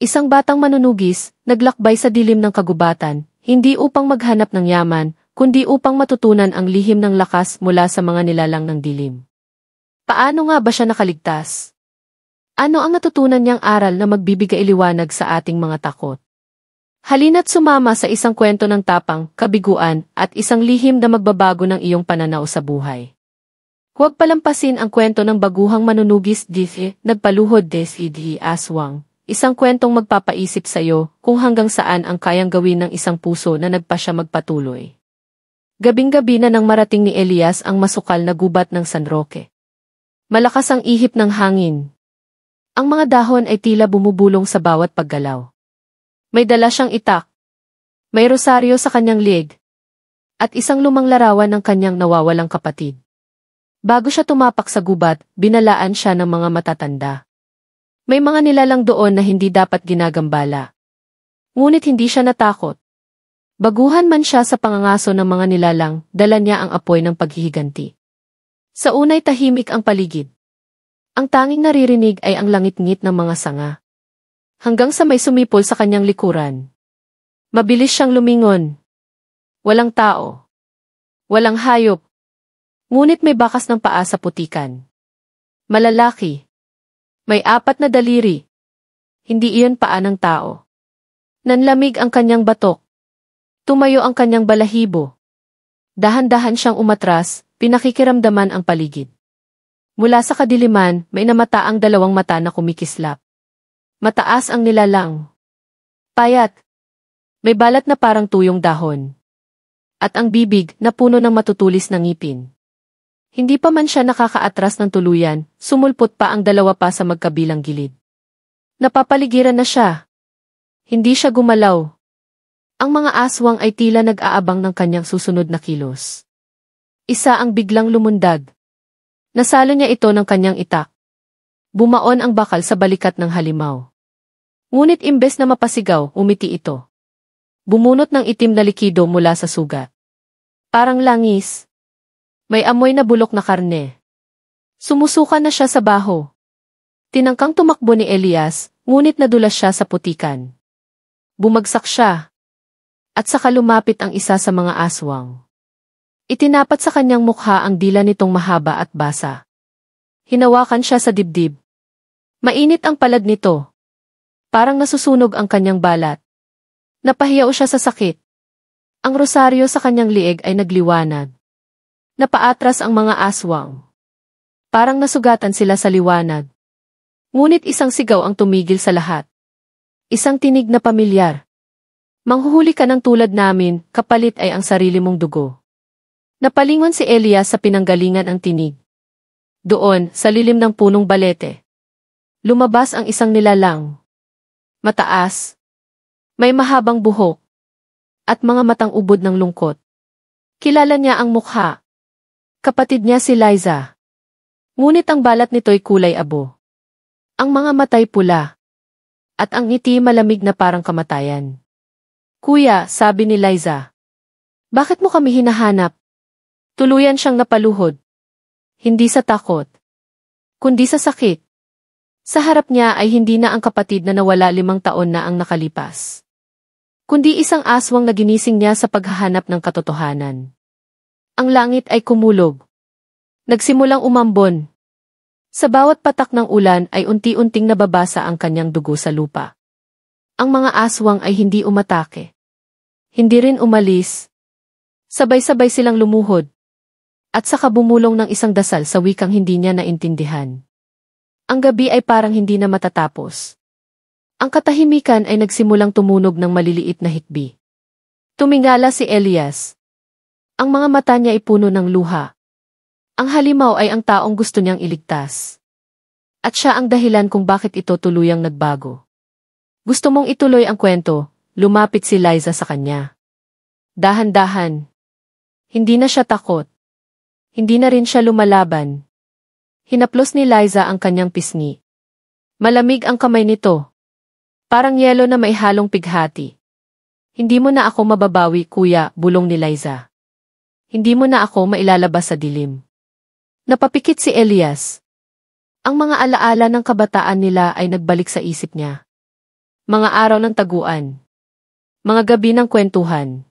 Isang batang manunugis, naglakbay sa dilim ng kagubatan, hindi upang maghanap ng yaman, kundi upang matutunan ang lihim ng lakas mula sa mga nilalang ng dilim. Paano nga ba siya nakaligtas? Ano ang natutunan niyang aral na magbibigay liwanag sa ating mga takot? Halina't sumama sa isang kwento ng tapang, kabiguan, at isang lihim na magbabago ng iyong pananaw sa buhay. Huwag palampasin ang kwento ng baguhang manunugis nagpaluhod di aswang. Isang kwentong magpapaisip sa iyo kung hanggang saan ang kayang gawin ng isang puso na nagpasya magpatuloy. Gabing-gabi na nang marating ni Elias ang masukal na gubat ng San Roque. Malakas ang ihip ng hangin. Ang mga dahon ay tila bumubulong sa bawat paggalaw. May dala siyang itak. May rosaryo sa kanyang liig. At isang lumang larawan ng kanyang nawawalang kapatid. Bago siya tumapak sa gubat, binalaan siya ng mga matatanda. May mga nilalang doon na hindi dapat ginagambala. Ngunit hindi siya natakot. Baguhan man siya sa pangangaso ng mga nilalang, dala niya ang apoy ng paghihiganti. Sa unay tahimik ang paligid. Ang tanging naririnig ay ang langit-ngit ng mga sanga. Hanggang sa may sumipol sa kanyang likuran. Mabilis siyang lumingon. Walang tao. Walang hayop. Ngunit may bakas ng paa sa putikan. Malalaki. May 4 na daliri. Hindi iyon paa ng tao. Nanlamig ang kanyang batok. Tumayo ang kanyang balahibo. Dahan-dahan siyang umatras, pinakikiramdaman ang paligid. Mula sa kadiliman, may namataang 2 mata na kumikislap. Mataas ang nilalang. Payat. May balat na parang tuyong dahon. At ang bibig na puno ng matutulis na ngipin. Hindi pa man siya nakakaatras ng tuluyan, sumulpot pa ang 2 pa sa magkabilang gilid. Napapaligiran na siya. Hindi siya gumalaw. Ang mga aswang ay tila nag-aabang ng kanyang susunod na kilos. Isa ang biglang lumundag. Nasalo niya ito ng kanyang itak. Bumaon ang bakal sa balikat ng halimaw. Ngunit imbes na mapasigaw, umiti ito. Bumunot ng itim na likido mula sa sugat. Parang langis. May amoy na bulok na karne. Sumusuka na siya sa baho. Tinangkang tumakbo ni Elias, ngunit nadulas siya sa putikan. Bumagsak siya. At saka lumapit ang isa sa mga aswang. Itinapat sa kanyang mukha ang dila nitong mahaba at basa. Hinawakan siya sa dibdib. Mainit ang palad nito. Parang nasusunog ang kanyang balat. Napahiyaw siya sa sakit. Ang rosaryo sa kanyang liig ay nagliwanag. Napaatras ang mga aswang. Parang nasugatan sila sa liwanag. Ngunit isang sigaw ang tumigil sa lahat. Isang tinig na pamilyar. Manghuhuli ka ng tulad namin, kapalit ay ang sarili mong dugo. Napalingon si Elias sa pinanggalingan ang tinig. Doon, sa lilim ng punong balete. Lumabas ang isang nilalang. Mataas. May mahabang buhok. At mga matang ubod ng lungkot. Kilala niya ang mukha. Kapatid niya si Liza. Ngunit ang balat nito'y kulay abo. Ang mga matay pula. At ang ngiti malamig na parang kamatayan. Kuya, sabi ni Liza. Bakit mo kami hinahanap? Tuluyan siyang napaluhod. Hindi sa takot. Kundi sa sakit. Sa harap niya ay hindi na ang kapatid na nawala 5 taon na ang nakalipas. Kundi isang aswang na ginising niya sa paghahanap ng katotohanan. Ang langit ay kumulog. Nagsimulang umambon. Sa bawat patak ng ulan ay unti-unting nababasa ang kanyang dugo sa lupa. Ang mga aswang ay hindi umatake. Hindi rin umalis. Sabay-sabay silang lumuhod. At saka bumulong ng isang dasal sa wikang hindi niya naintindihan. Ang gabi ay parang hindi na matatapos. Ang katahimikan ay nagsimulang tumunog ng maliliit na hikbi. Tumingala si Elias. Ang mga mata niya ay puno ng luha. Ang halimaw ay ang taong gusto niyang iligtas. At siya ang dahilan kung bakit ito tuluyang nagbago. Gusto mong ituloy ang kwento, lumapit si Liza sa kanya. Dahan-dahan. Hindi na siya takot. Hindi na rin siya lumalaban. Hinaplos ni Liza ang kanyang pisngi. Malamig ang kamay nito. Parang yelo na may halong pighati. Hindi mo na ako mababawi, kuya, bulong ni Liza. Hindi mo na ako mailalabas sa dilim. Napapikit si Elias. Ang mga alaala ng kabataan nila ay nagbalik sa isip niya. Mga araw ng taguan. Mga gabi ng kwentuhan.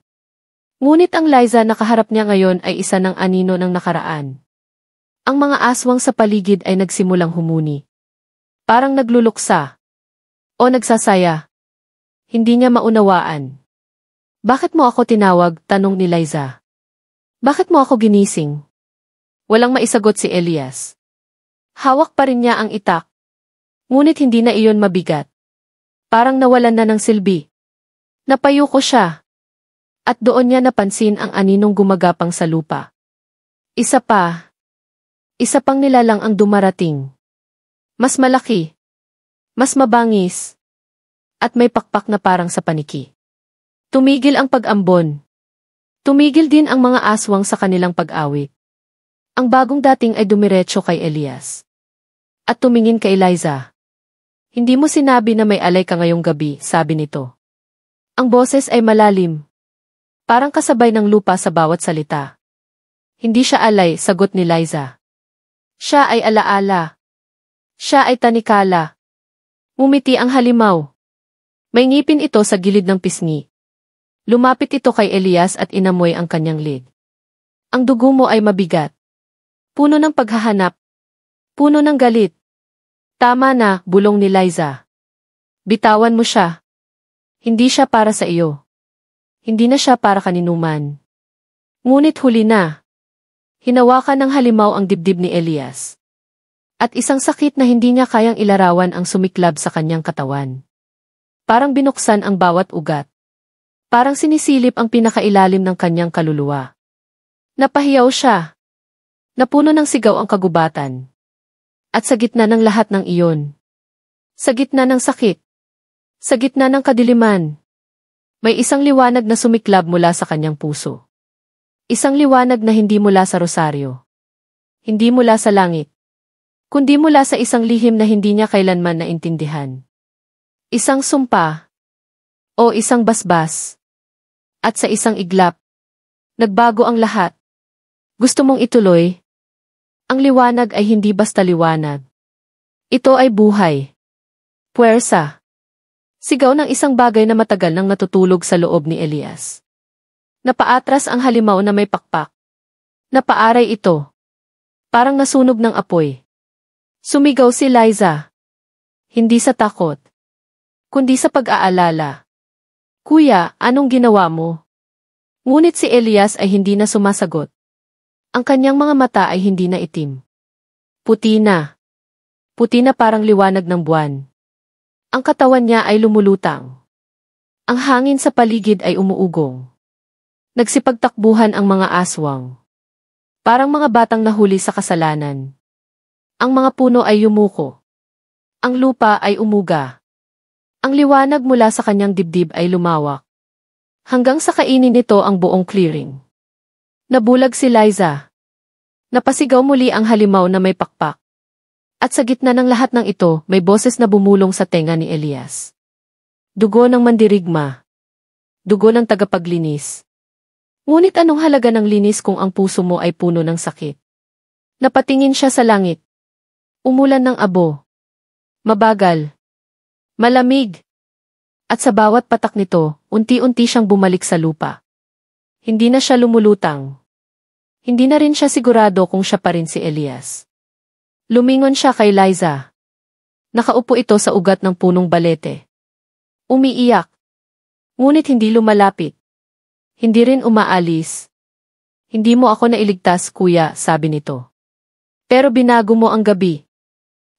Ngunit ang Liza na kaharap niya ngayon ay isa ng anino ng nakaraan. Ang mga aswang sa paligid ay nagsimulang humuni. Parang nagluluksa. O nagsasaya. Hindi niya maunawaan. Bakit mo ako tinawag? Tanong ni Liza. Bakit mo ako ginising? Walang maisagot si Elias. Hawak pa rin niya ang itak. Ngunit hindi na iyon mabigat. Parang nawalan na ng silbi. Napayuko siya. At doon niya napansin ang aninong gumagapang sa lupa. Isa pa. Isa pang nilalang ang dumarating. Mas malaki. Mas mabangis. At may pakpak na parang sa paniki. Tumigil ang pag-ambon. Tumigil din ang mga aswang sa kanilang pag-awit. Ang bagong dating ay dumiretso kay Elias. At tumingin kay Liza. Hindi mo sinabi na may alay ka ngayong gabi, sabi nito. Ang boses ay malalim. Parang kasabay ng lupa sa bawat salita. Hindi siya alay, sagot ni Liza. Siya ay alaala. Siya ay tanikala. Ngumiti ang halimaw. May ngipin ito sa gilid ng pisngi. Lumapit ito kay Elias at inamoy ang kanyang lid. Ang dugo mo ay mabigat. Puno ng paghahanap. Puno ng galit. Tama na, bulong ni Liza. Bitawan mo siya. Hindi siya para sa iyo. Hindi na siya para kaninuman. Ngunit huli na. Hinawakan ng halimaw ang dibdib ni Elias. At isang sakit na hindi niya kayang ilarawan ang sumiklab sa kanyang katawan. Parang binuksan ang bawat ugat. Parang sinisilip ang pinakailalim ng kanyang kaluluwa. Napahiyaw siya. Napuno ng sigaw ang kagubatan. At sa gitna ng lahat ng iyon. Sa gitna ng sakit. Sa gitna ng kadiliman. May isang liwanag na sumiklab mula sa kanyang puso. Isang liwanag na hindi mula sa rosaryo. Hindi mula sa langit. Kundi mula sa isang lihim na hindi niya kailanman naintindihan. Isang sumpa. O isang basbas. At sa isang iglap. Nagbago ang lahat. Gusto mong ituloy? Ang liwanag ay hindi basta liwanag. Ito ay buhay. Puwersa. Sigaw ng isang bagay na matagal nang natutulog sa loob ni Elias. Napaatras ang halimaw na may pakpak. Napaaray ito. Parang nasunog ng apoy. Sumigaw si Liza. Hindi sa takot. Kundi sa pag-aalala. Kuya, anong ginawa mo? Ngunit si Elias ay hindi na sumasagot. Ang kanyang mga mata ay hindi na itim. Puti na. Puti na parang liwanag ng buwan. Ang katawan niya ay lumulutang. Ang hangin sa paligid ay umuugong. Nagsipagtakbuhan ang mga aswang. Parang mga batang nahuli sa kasalanan. Ang mga puno ay yumuko. Ang lupa ay umuga. Ang liwanag mula sa kanyang dibdib ay lumawak. Hanggang sa kainin nito ang buong clearing. Nabulag si Liza. Napasigaw muli ang halimaw na may pakpak. At sa gitna ng lahat ng ito, may boses na bumulong sa tenga ni Elias. Dugo ng mandirigma. Dugo ng tagapaglinis. Ngunit anong halaga ng linis kung ang puso mo ay puno ng sakit? Napatingin siya sa langit. Umulan ng abo. Mabagal. Malamig. At sa bawat patak nito, unti-unti siyang bumalik sa lupa. Hindi na siya lumulutang. Hindi na rin siya sigurado kung siya pa rin si Elias. Lumingon siya kay Liza. Nakaupo ito sa ugat ng punong balete. Umiiyak. Ngunit hindi lumalapit. Hindi rin umaalis. Hindi mo ako nailigtas, kuya, sabi nito. Pero binago mo ang gabi.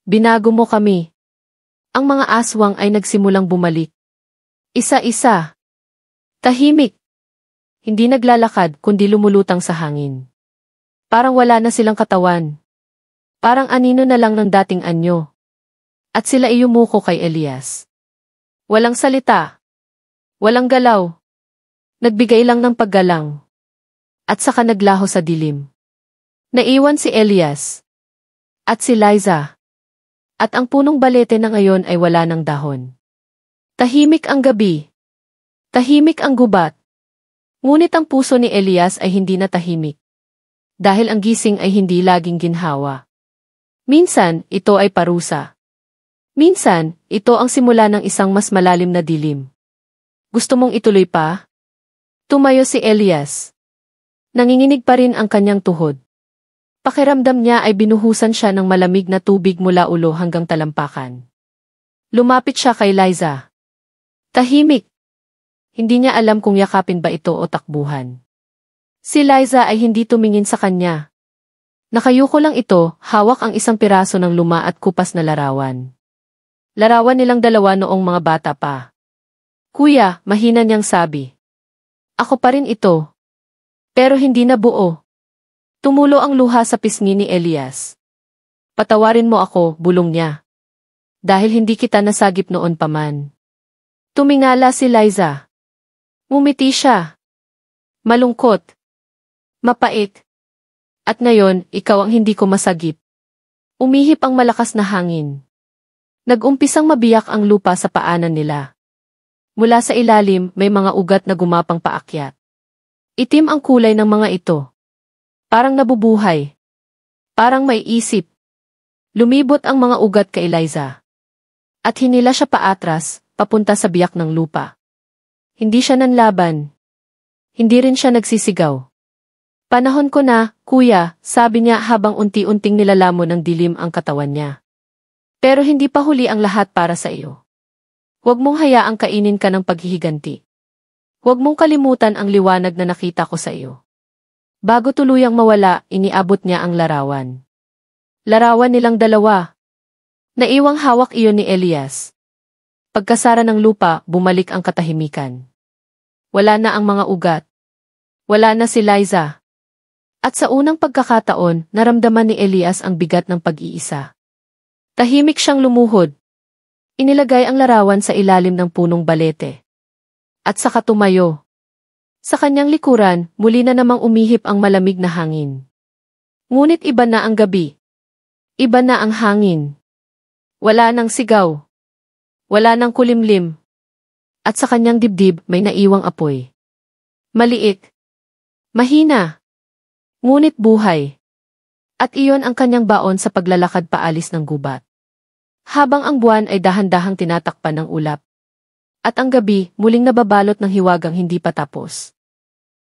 Binago mo kami. Ang mga aswang ay nagsimulang bumalik. Isa-isa. Tahimik. Hindi naglalakad kundi lumulutang sa hangin. Parang wala na silang katawan. Parang anino na lang ng dating anyo. At sila ay yumuko kay Elias. Walang salita. Walang galaw. Nagbigay lang ng paggalang. At saka naglaho sa dilim. Naiwan si Elias. At si Liza. At ang punong balete na ngayon ay wala ng dahon. Tahimik ang gabi. Tahimik ang gubat. Ngunit ang puso ni Elias ay hindi na tahimik. Dahil ang gising ay hindi laging ginhawa. Minsan, ito ay parusa. Minsan, ito ang simula ng isang mas malalim na dilim. Gusto mong ituloy pa? Tumayo si Elias. Nanginginig pa rin ang kanyang tuhod. Pakiramdam niya ay binuhusan siya ng malamig na tubig mula ulo hanggang talampakan. Lumapit siya kay Liza. Tahimik. Hindi niya alam kung yakapin ba ito o takbuhan. Si Liza ay hindi tumingin sa kanya. Nakayuko lang ito, hawak ang isang piraso ng luma at kupas na larawan. Larawan nilang dalawa noong mga bata pa. Kuya, mahina niyang sabi. Ako pa rin ito. Pero hindi na buo. Tumulo ang luha sa pisngi ni Elias. Patawarin mo ako, bulong niya. Dahil hindi kita nasagip noon pa man. Tumingala si Liza. Ngumiti siya. Malungkot. Mapait. At ngayon, ikaw ang hindi ko masagip. Umihip ang malakas na hangin. Nag-umpisang mabiyak ang lupa sa paanan nila. Mula sa ilalim, may mga ugat na gumapang paakyat. Itim ang kulay ng mga ito. Parang nabubuhay. Parang may isip. Lumibot ang mga ugat kay Liza. At hinila siya paatras, papunta sa biyak ng lupa. Hindi siya nanlaban. Hindi rin siya nagsisigaw. Panahon ko na, kuya, sabi niya habang unti-unting nilalamon ng dilim ang katawan niya. Pero hindi pa huli ang lahat para sa iyo. Huwag mong hayaang kainin ka ng paghihiganti. Huwag mong kalimutan ang liwanag na nakita ko sa iyo. Bago tuluyang mawala, iniabot niya ang larawan. Larawan nilang dalawa. Naiwang hawak iyon ni Elias. Pagkasara ng lupa, bumalik ang katahimikan. Wala na ang mga ugat. Wala na si Liza. At sa unang pagkakataon, naramdaman ni Elias ang bigat ng pag-iisa. Tahimik siyang lumuhod. Inilagay ang larawan sa ilalim ng punong balete. At saka tumayo. Sa kanyang likuran, muli na namang umihip ang malamig na hangin. Ngunit iba na ang gabi. Iba na ang hangin. Wala nang sigaw. Wala nang kulimlim. At sa kanyang dibdib may naiwang apoy. Maliit. Mahina. Ngunit buhay. At iyon ang kanyang baon sa paglalakad paalis ng gubat. Habang ang buwan ay dahan-dahang tinatakpan ng ulap. At ang gabi, muling nababalot ng hiwagang hindi pa tapos.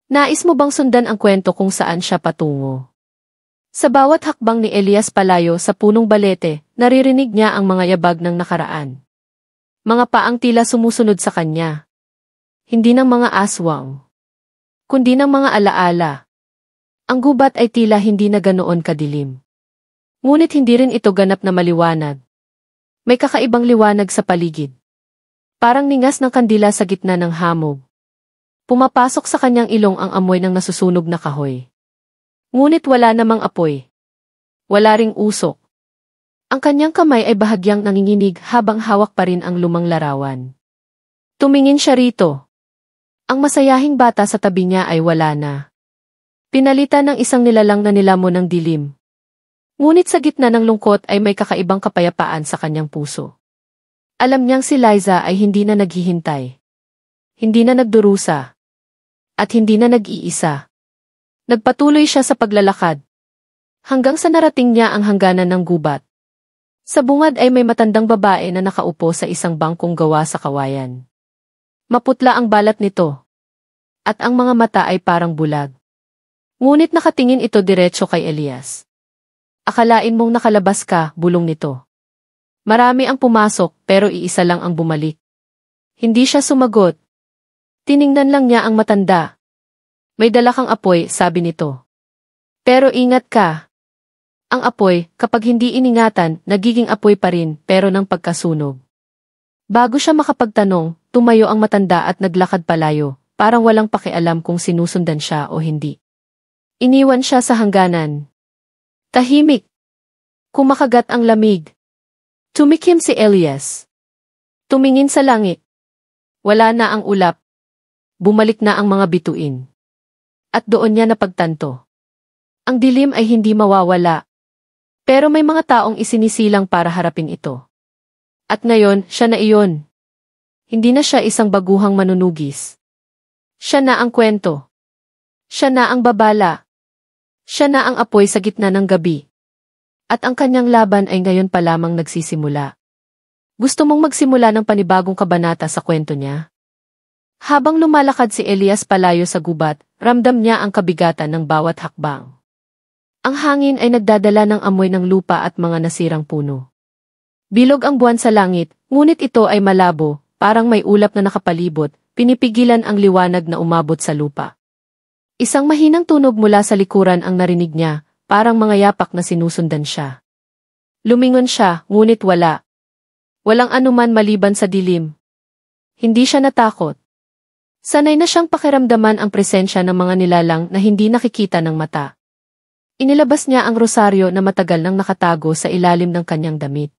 Nais mo bang sundan ang kwento kung saan siya patungo? Sa bawat hakbang ni Elias palayo sa punong balete, naririnig niya ang mga yabag ng nakaraan. Mga paang tila sumusunod sa kanya. Hindi ng mga aswang, kundi ng mga alaala. Ang gubat ay tila hindi na ganoon kadilim. Ngunit hindi rin ito ganap na maliwanag. May kakaibang liwanag sa paligid. Parang ningas ng kandila sa gitna ng hamog. Pumapasok sa kanyang ilong ang amoy ng nasusunog na kahoy. Ngunit wala namang apoy. Wala ring usok. Ang kanyang kamay ay bahagyang nanginginig habang hawak pa rin ang lumang larawan. Tumingin siya rito. Ang masayahing bata sa tabi niya ay wala na. Pinalitan ng isang nilalang na nilamon ng dilim. Ngunit sa gitna ng lungkot ay may kakaibang kapayapaan sa kanyang puso. Alam niyang si Liza ay hindi na naghihintay. Hindi na nagdurusa. At hindi na nag-iisa. Nagpatuloy siya sa paglalakad. Hanggang sa narating niya ang hangganan ng gubat. Sa bungad ay may matandang babae na nakaupo sa isang bangkong gawa sa kawayan. Maputla ang balat nito. At ang mga mata ay parang bulag. Ngunit nakatingin ito diretso kay Elias. Akalain mong nakalabas ka, bulong nito. Marami ang pumasok pero iisa lang ang bumalik. Hindi siya sumagot. Tiningnan lang niya ang matanda. May dala kang apoy, sabi nito. Pero ingat ka. Ang apoy, kapag hindi iningatan, nagiging apoy pa rin pero ng pagkasunog. Bago siya makapagtanong, tumayo ang matanda at naglakad palayo, parang walang pakialam kung sinusundan siya o hindi. Iniwan siya sa hangganan. Tahimik. Kumakagat ang lamig. Tumikim si Elias. Tumingin sa langit. Wala na ang ulap. Bumalik na ang mga bituin. At doon niya napagtanto. Ang dilim ay hindi mawawala. Pero may mga taong isinisilang para harapin ito. At ngayon, siya na iyon. Hindi na siya isang baguhang manunugis. Siya na ang kwento. Siya na ang babala. Siya na ang apoy sa gitna ng gabi. At ang kanyang laban ay ngayon pa lamang nagsisimula. Gusto mong magsimula ng panibagong kabanata sa kwento niya? Habang lumalakad si Elias palayo sa gubat, ramdam niya ang kabigatan ng bawat hakbang. Ang hangin ay nagdadala ng amoy ng lupa at mga nasirang puno. Bilog ang buwan sa langit, ngunit ito ay malabo, parang may ulap na nakapalibot, pinipigilan ang liwanag na umabot sa lupa. Isang mahinang tunog mula sa likuran ang narinig niya, parang mga yapak na sinusundan siya. Lumingon siya, ngunit wala. Walang anuman maliban sa dilim. Hindi siya natakot. Sanay na siyang pakiramdaman ang presensya ng mga nilalang na hindi nakikita ng mata. Inilabas niya ang rosaryo na matagal nang nakatago sa ilalim ng kanyang damit.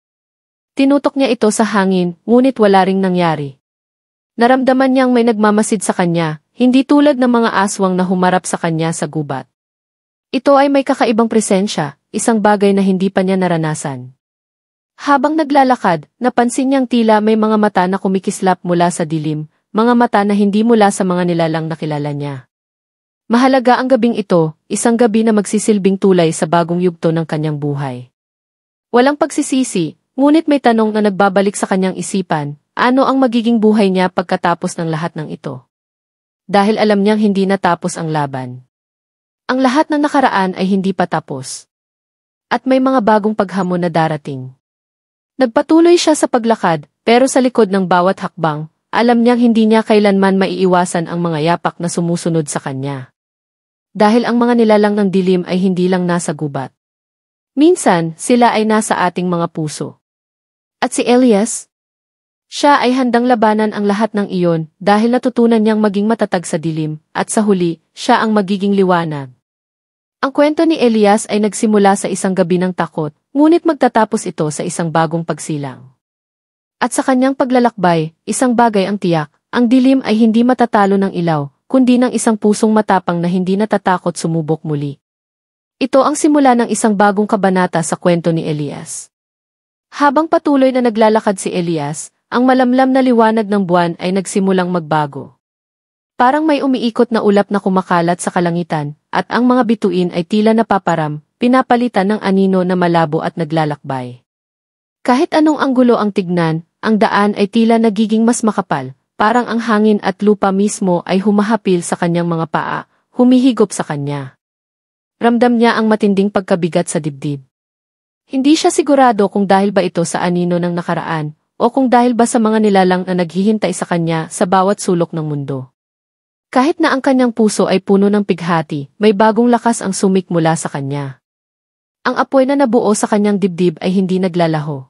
Tinutok niya ito sa hangin, ngunit wala ring nangyari. Naramdaman niyang may nagmamasid sa kanya, hindi tulad ng mga aswang na humarap sa kanya sa gubat. Ito ay may kakaibang presensya, isang bagay na hindi pa niya naranasan. Habang naglalakad, napansin niyang tila may mga mata na kumikislap mula sa dilim, mga mata na hindi mula sa mga nilalang na kilala niya. Mahalaga ang gabing ito, isang gabi na magsisilbing tulay sa bagong yugto ng kanyang buhay. Walang pagsisisi, ngunit may tanong na nagbabalik sa kanyang isipan, ano ang magiging buhay niya pagkatapos ng lahat ng ito? Dahil alam niyang hindi natapos ang laban. Ang lahat ng nakaraan ay hindi pa tapos. At may mga bagong paghamon na darating. Nagpatuloy siya sa paglakad, pero sa likod ng bawat hakbang, alam niyang hindi niya kailanman maiiwasan ang mga yapak na sumusunod sa kanya. Dahil ang mga nilalang ng dilim ay hindi lang nasa gubat. Minsan, sila ay nasa ating mga puso. At si Elias? Siya ay handang labanan ang lahat ng iyon dahil natutunan niyang maging matatag sa dilim, at sa huli, siya ang magiging liwanag. Ang kwento ni Elias ay nagsimula sa isang gabi ng takot, ngunit magtatapos ito sa isang bagong pagsilang. At sa kanyang paglalakbay, isang bagay ang tiyak, ang dilim ay hindi matatalo ng ilaw, kundi ng isang pusong matapang na hindi natatakot sumubok muli. Ito ang simula ng isang bagong kabanata sa kwento ni Elias. Habang patuloy na naglalakad si Elias, ang malamlam na liwanag ng buwan ay nagsimulang magbago. Parang may umiikot na ulap na kumakalat sa kalangitan, at ang mga bituin ay tila napaparam, pinapalitan ng anino na malabo at naglalakbay. Kahit anong anggulo ang tignan, ang daan ay tila nagiging mas makapal, parang ang hangin at lupa mismo ay humahapil sa kanyang mga paa, humihigop sa kanya. Ramdam niya ang matinding pagkabigat sa dibdib. Hindi siya sigurado kung dahil ba ito sa anino ng nakaraan, o kung dahil ba sa mga nilalang na naghihintay sa kanya sa bawat sulok ng mundo. Kahit na ang kanyang puso ay puno ng pighati, may bagong lakas ang sumik mula sa kanya. Ang apoy na nabuo sa kanyang dibdib ay hindi naglalaho.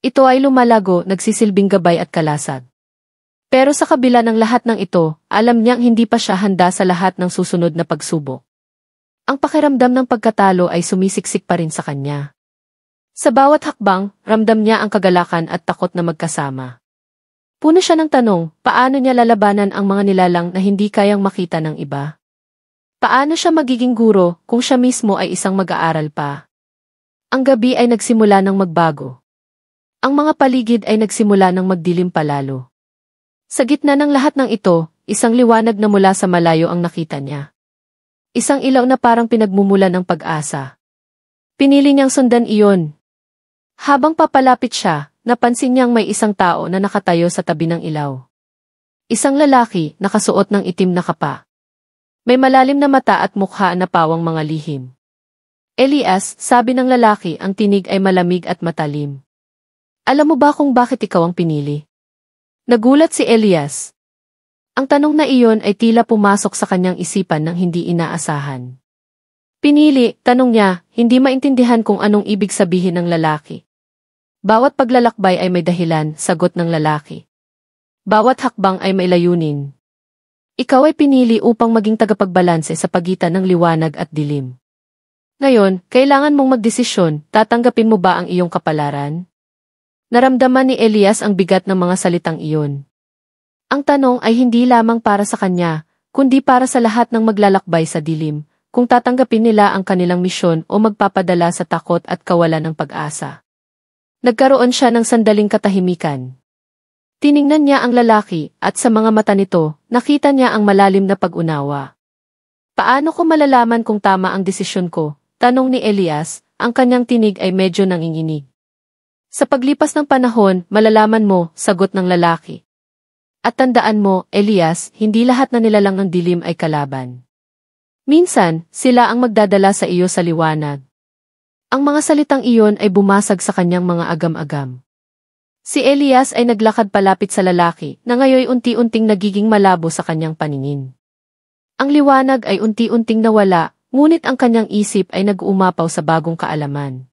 Ito ay lumalago, nagsisilbing gabay at kalasag. Pero sa kabila ng lahat ng ito, alam niyang hindi pa siya handa sa lahat ng susunod na pagsubok. Ang pakiramdam ng pagkatalo ay sumisiksik pa rin sa kanya. Sa bawat hakbang, ramdam niya ang kagalakan at takot na magkasama. Puno siya ng tanong, paano niya lalabanan ang mga nilalang na hindi kayang makita ng iba? Paano siya magiging guro kung siya mismo ay isang mag-aaral pa? Ang gabi ay nagsimula ng magbago. Ang mga paligid ay nagsimula ng magdilim palalo. Sa gitna ng lahat ng ito, isang liwanag na mula sa malayo ang nakita niya. Isang ilaw na parang pinagmumula ng pag-asa. Pinili niyang sundan iyon. Habang papalapit siya, napansin niyang may isang tao na nakatayo sa tabi ng ilaw. Isang lalaki, nakasuot ng itim na kapa. May malalim na mata at mukha na pawang mga lihim. Elias, sabi ng lalaki, ang tinig ay malamig at matalim. Alam mo ba kung bakit ikaw ang pinili? Nagulat si Elias. Ang tanong na iyon ay tila pumasok sa kanyang isipan ng hindi inaasahan. Pinili, tanong niya, hindi maintindihan kung anong ibig sabihin ng lalaki. Bawat paglalakbay ay may dahilan, sagot ng lalaki. Bawat hakbang ay may layunin. Ikaw ay pinili upang maging tagapagbalanse sa pagitan ng liwanag at dilim. Ngayon, kailangan mong magdesisyon, tatanggapin mo ba ang iyong kapalaran? Naramdaman ni Elias ang bigat ng mga salitang iyon. Ang tanong ay hindi lamang para sa kanya, kundi para sa lahat ng maglalakbay sa dilim, kung tatanggapin nila ang kanilang misyon o magpapadala sa takot at kawalan ng pag-asa. Nagkaroon siya ng sandaling katahimikan. Tiningnan niya ang lalaki at sa mga mata nito, nakita niya ang malalim na pag-unawa. Paano ko malalaman kung tama ang desisyon ko? Tanong ni Elias, ang kanyang tinig ay medyo nanginginig. Sa paglipas ng panahon, malalaman mo, sagot ng lalaki. At tandaan mo, Elias, hindi lahat na nilalang ng dilim ay kalaban. Minsan, sila ang magdadala sa iyo sa liwanag. Ang mga salitang iyon ay bumasag sa kanyang mga agam-agam. Si Elias ay naglakad palapit sa lalaki na ngayoy unti-unting nagiging malabo sa kanyang paningin. Ang liwanag ay unti-unting nawala, ngunit ang kanyang isip ay nag-uumapaw sa bagong kaalaman.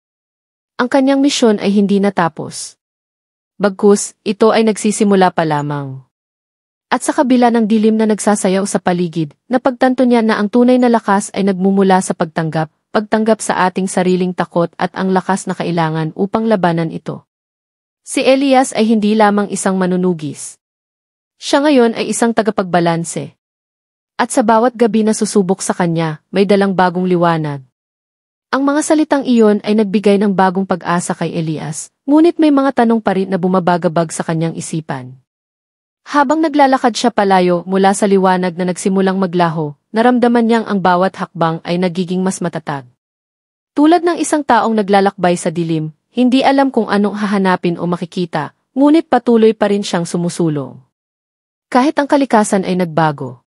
Ang kanyang misyon ay hindi natapos. Bagkus, ito ay nagsisimula pa lamang. At sa kabila ng dilim na nagsasayaw sa paligid, napagtanto niya na ang tunay na lakas ay nagmumula sa pagtanggap sa ating sariling takot at ang lakas na kailangan upang labanan ito. Si Elias ay hindi lamang isang manunugis. Siya ngayon ay isang tagapagbalanse. At sa bawat gabi na susubok sa kanya, may dalang bagong liwanag. Ang mga salitang iyon ay nagbigay ng bagong pag-asa kay Elias, ngunit may mga tanong pa rin na bumabagabag sa kanyang isipan. Habang naglalakad siya palayo mula sa liwanag na nagsimulang maglaho, naramdaman niyang ang bawat hakbang ay nagiging mas matatag. Tulad ng isang taong naglalakbay sa dilim, hindi alam kung anong hahanapin o makikita, ngunit patuloy pa rin siyang sumusulong. Kahit ang kalikasan ay nagbago.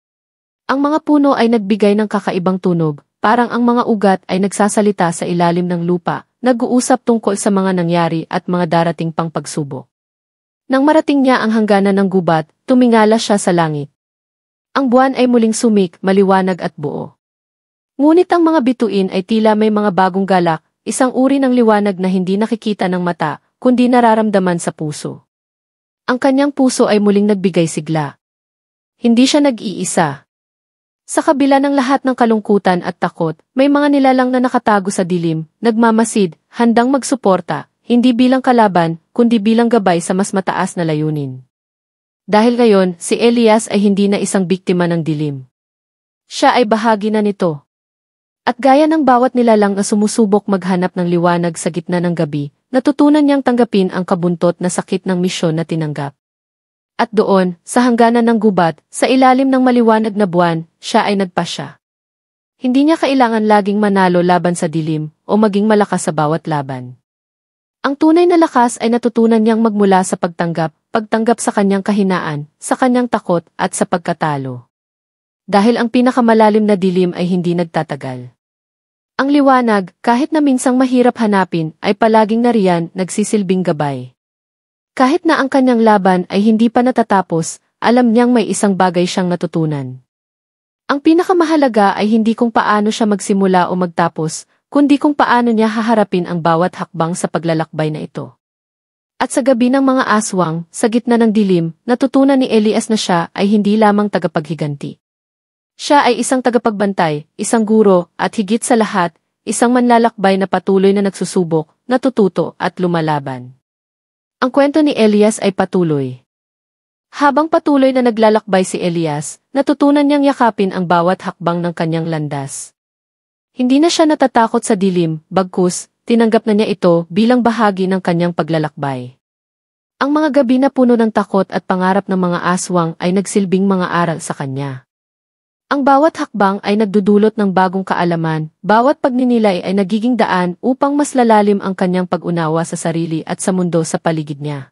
Ang mga puno ay nagbigay ng kakaibang tunog, parang ang mga ugat ay nagsasalita sa ilalim ng lupa, nag-uusap tungkol sa mga nangyari at mga darating pang pagsubok. Nang marating niya ang hangganan ng gubat, tumingala siya sa langit. Ang buwan ay muling sumik, maliwanag at buo. Ngunit ang mga bituin ay tila may mga bagong galak, isang uri ng liwanag na hindi nakikita ng mata, kundi nararamdaman sa puso. Ang kanyang puso ay muling nagbigay sigla. Hindi siya nag-iisa. Sa kabila ng lahat ng kalungkutan at takot, may mga nilalang na nakatago sa dilim, nagmamasid, handang magsuporta, hindi bilang kalaban, kundi bilang gabay sa mas mataas na layunin. Dahil ngayon, si Elias ay hindi na isang biktima ng dilim. Siya ay bahagi na nito. At gaya ng bawat nilalang na sumusubok maghanap ng liwanag sa gitna ng gabi, natutunan niyang tanggapin ang kabuntot na sakit ng misyon na tinanggap. At doon, sa hangganan ng gubat, sa ilalim ng maliwanag na buwan, siya ay nagpasya. Hindi niya kailangan laging manalo laban sa dilim o maging malakas sa bawat laban. Ang tunay na lakas ay natutunan niyang magmula sa pagtanggap sa kanyang kahinaan, sa kanyang takot at sa pagkatalo. Dahil ang pinakamalalim na dilim ay hindi nagtatagal. Ang liwanag, kahit na minsang mahirap hanapin, ay palaging nariyan, nagsisilbing gabay. Kahit na ang kanyang laban ay hindi pa natatapos, alam niyang may isang bagay siyang natutunan. Ang pinakamahalaga ay hindi kung paano siya magsimula o magtapos, kundi kung paano niya haharapin ang bawat hakbang sa paglalakbay na ito. At sa gabi ng mga aswang, sa gitna ng dilim, natutunan ni Elias na siya ay hindi lamang tagapaghiganti. Siya ay isang tagapagbantay, isang guro, at higit sa lahat, isang manlalakbay na patuloy na nagsusubok, natututo at lumalaban. Ang kwento ni Elias ay patuloy. Habang patuloy na naglalakbay si Elias, natutunan niyang yakapin ang bawat hakbang ng kanyang landas. Hindi na siya natatakot sa dilim, bagkus, tinanggap na niya ito bilang bahagi ng kanyang paglalakbay. Ang mga gabi na puno ng takot at pangarap ng mga aswang ay nagsilbing mga aral sa kanya. Ang bawat hakbang ay nagdudulot ng bagong kaalaman, bawat pagninilay ay nagiging daan upang mas lalalim ang kanyang pag-unawa sa sarili at sa mundo sa paligid niya.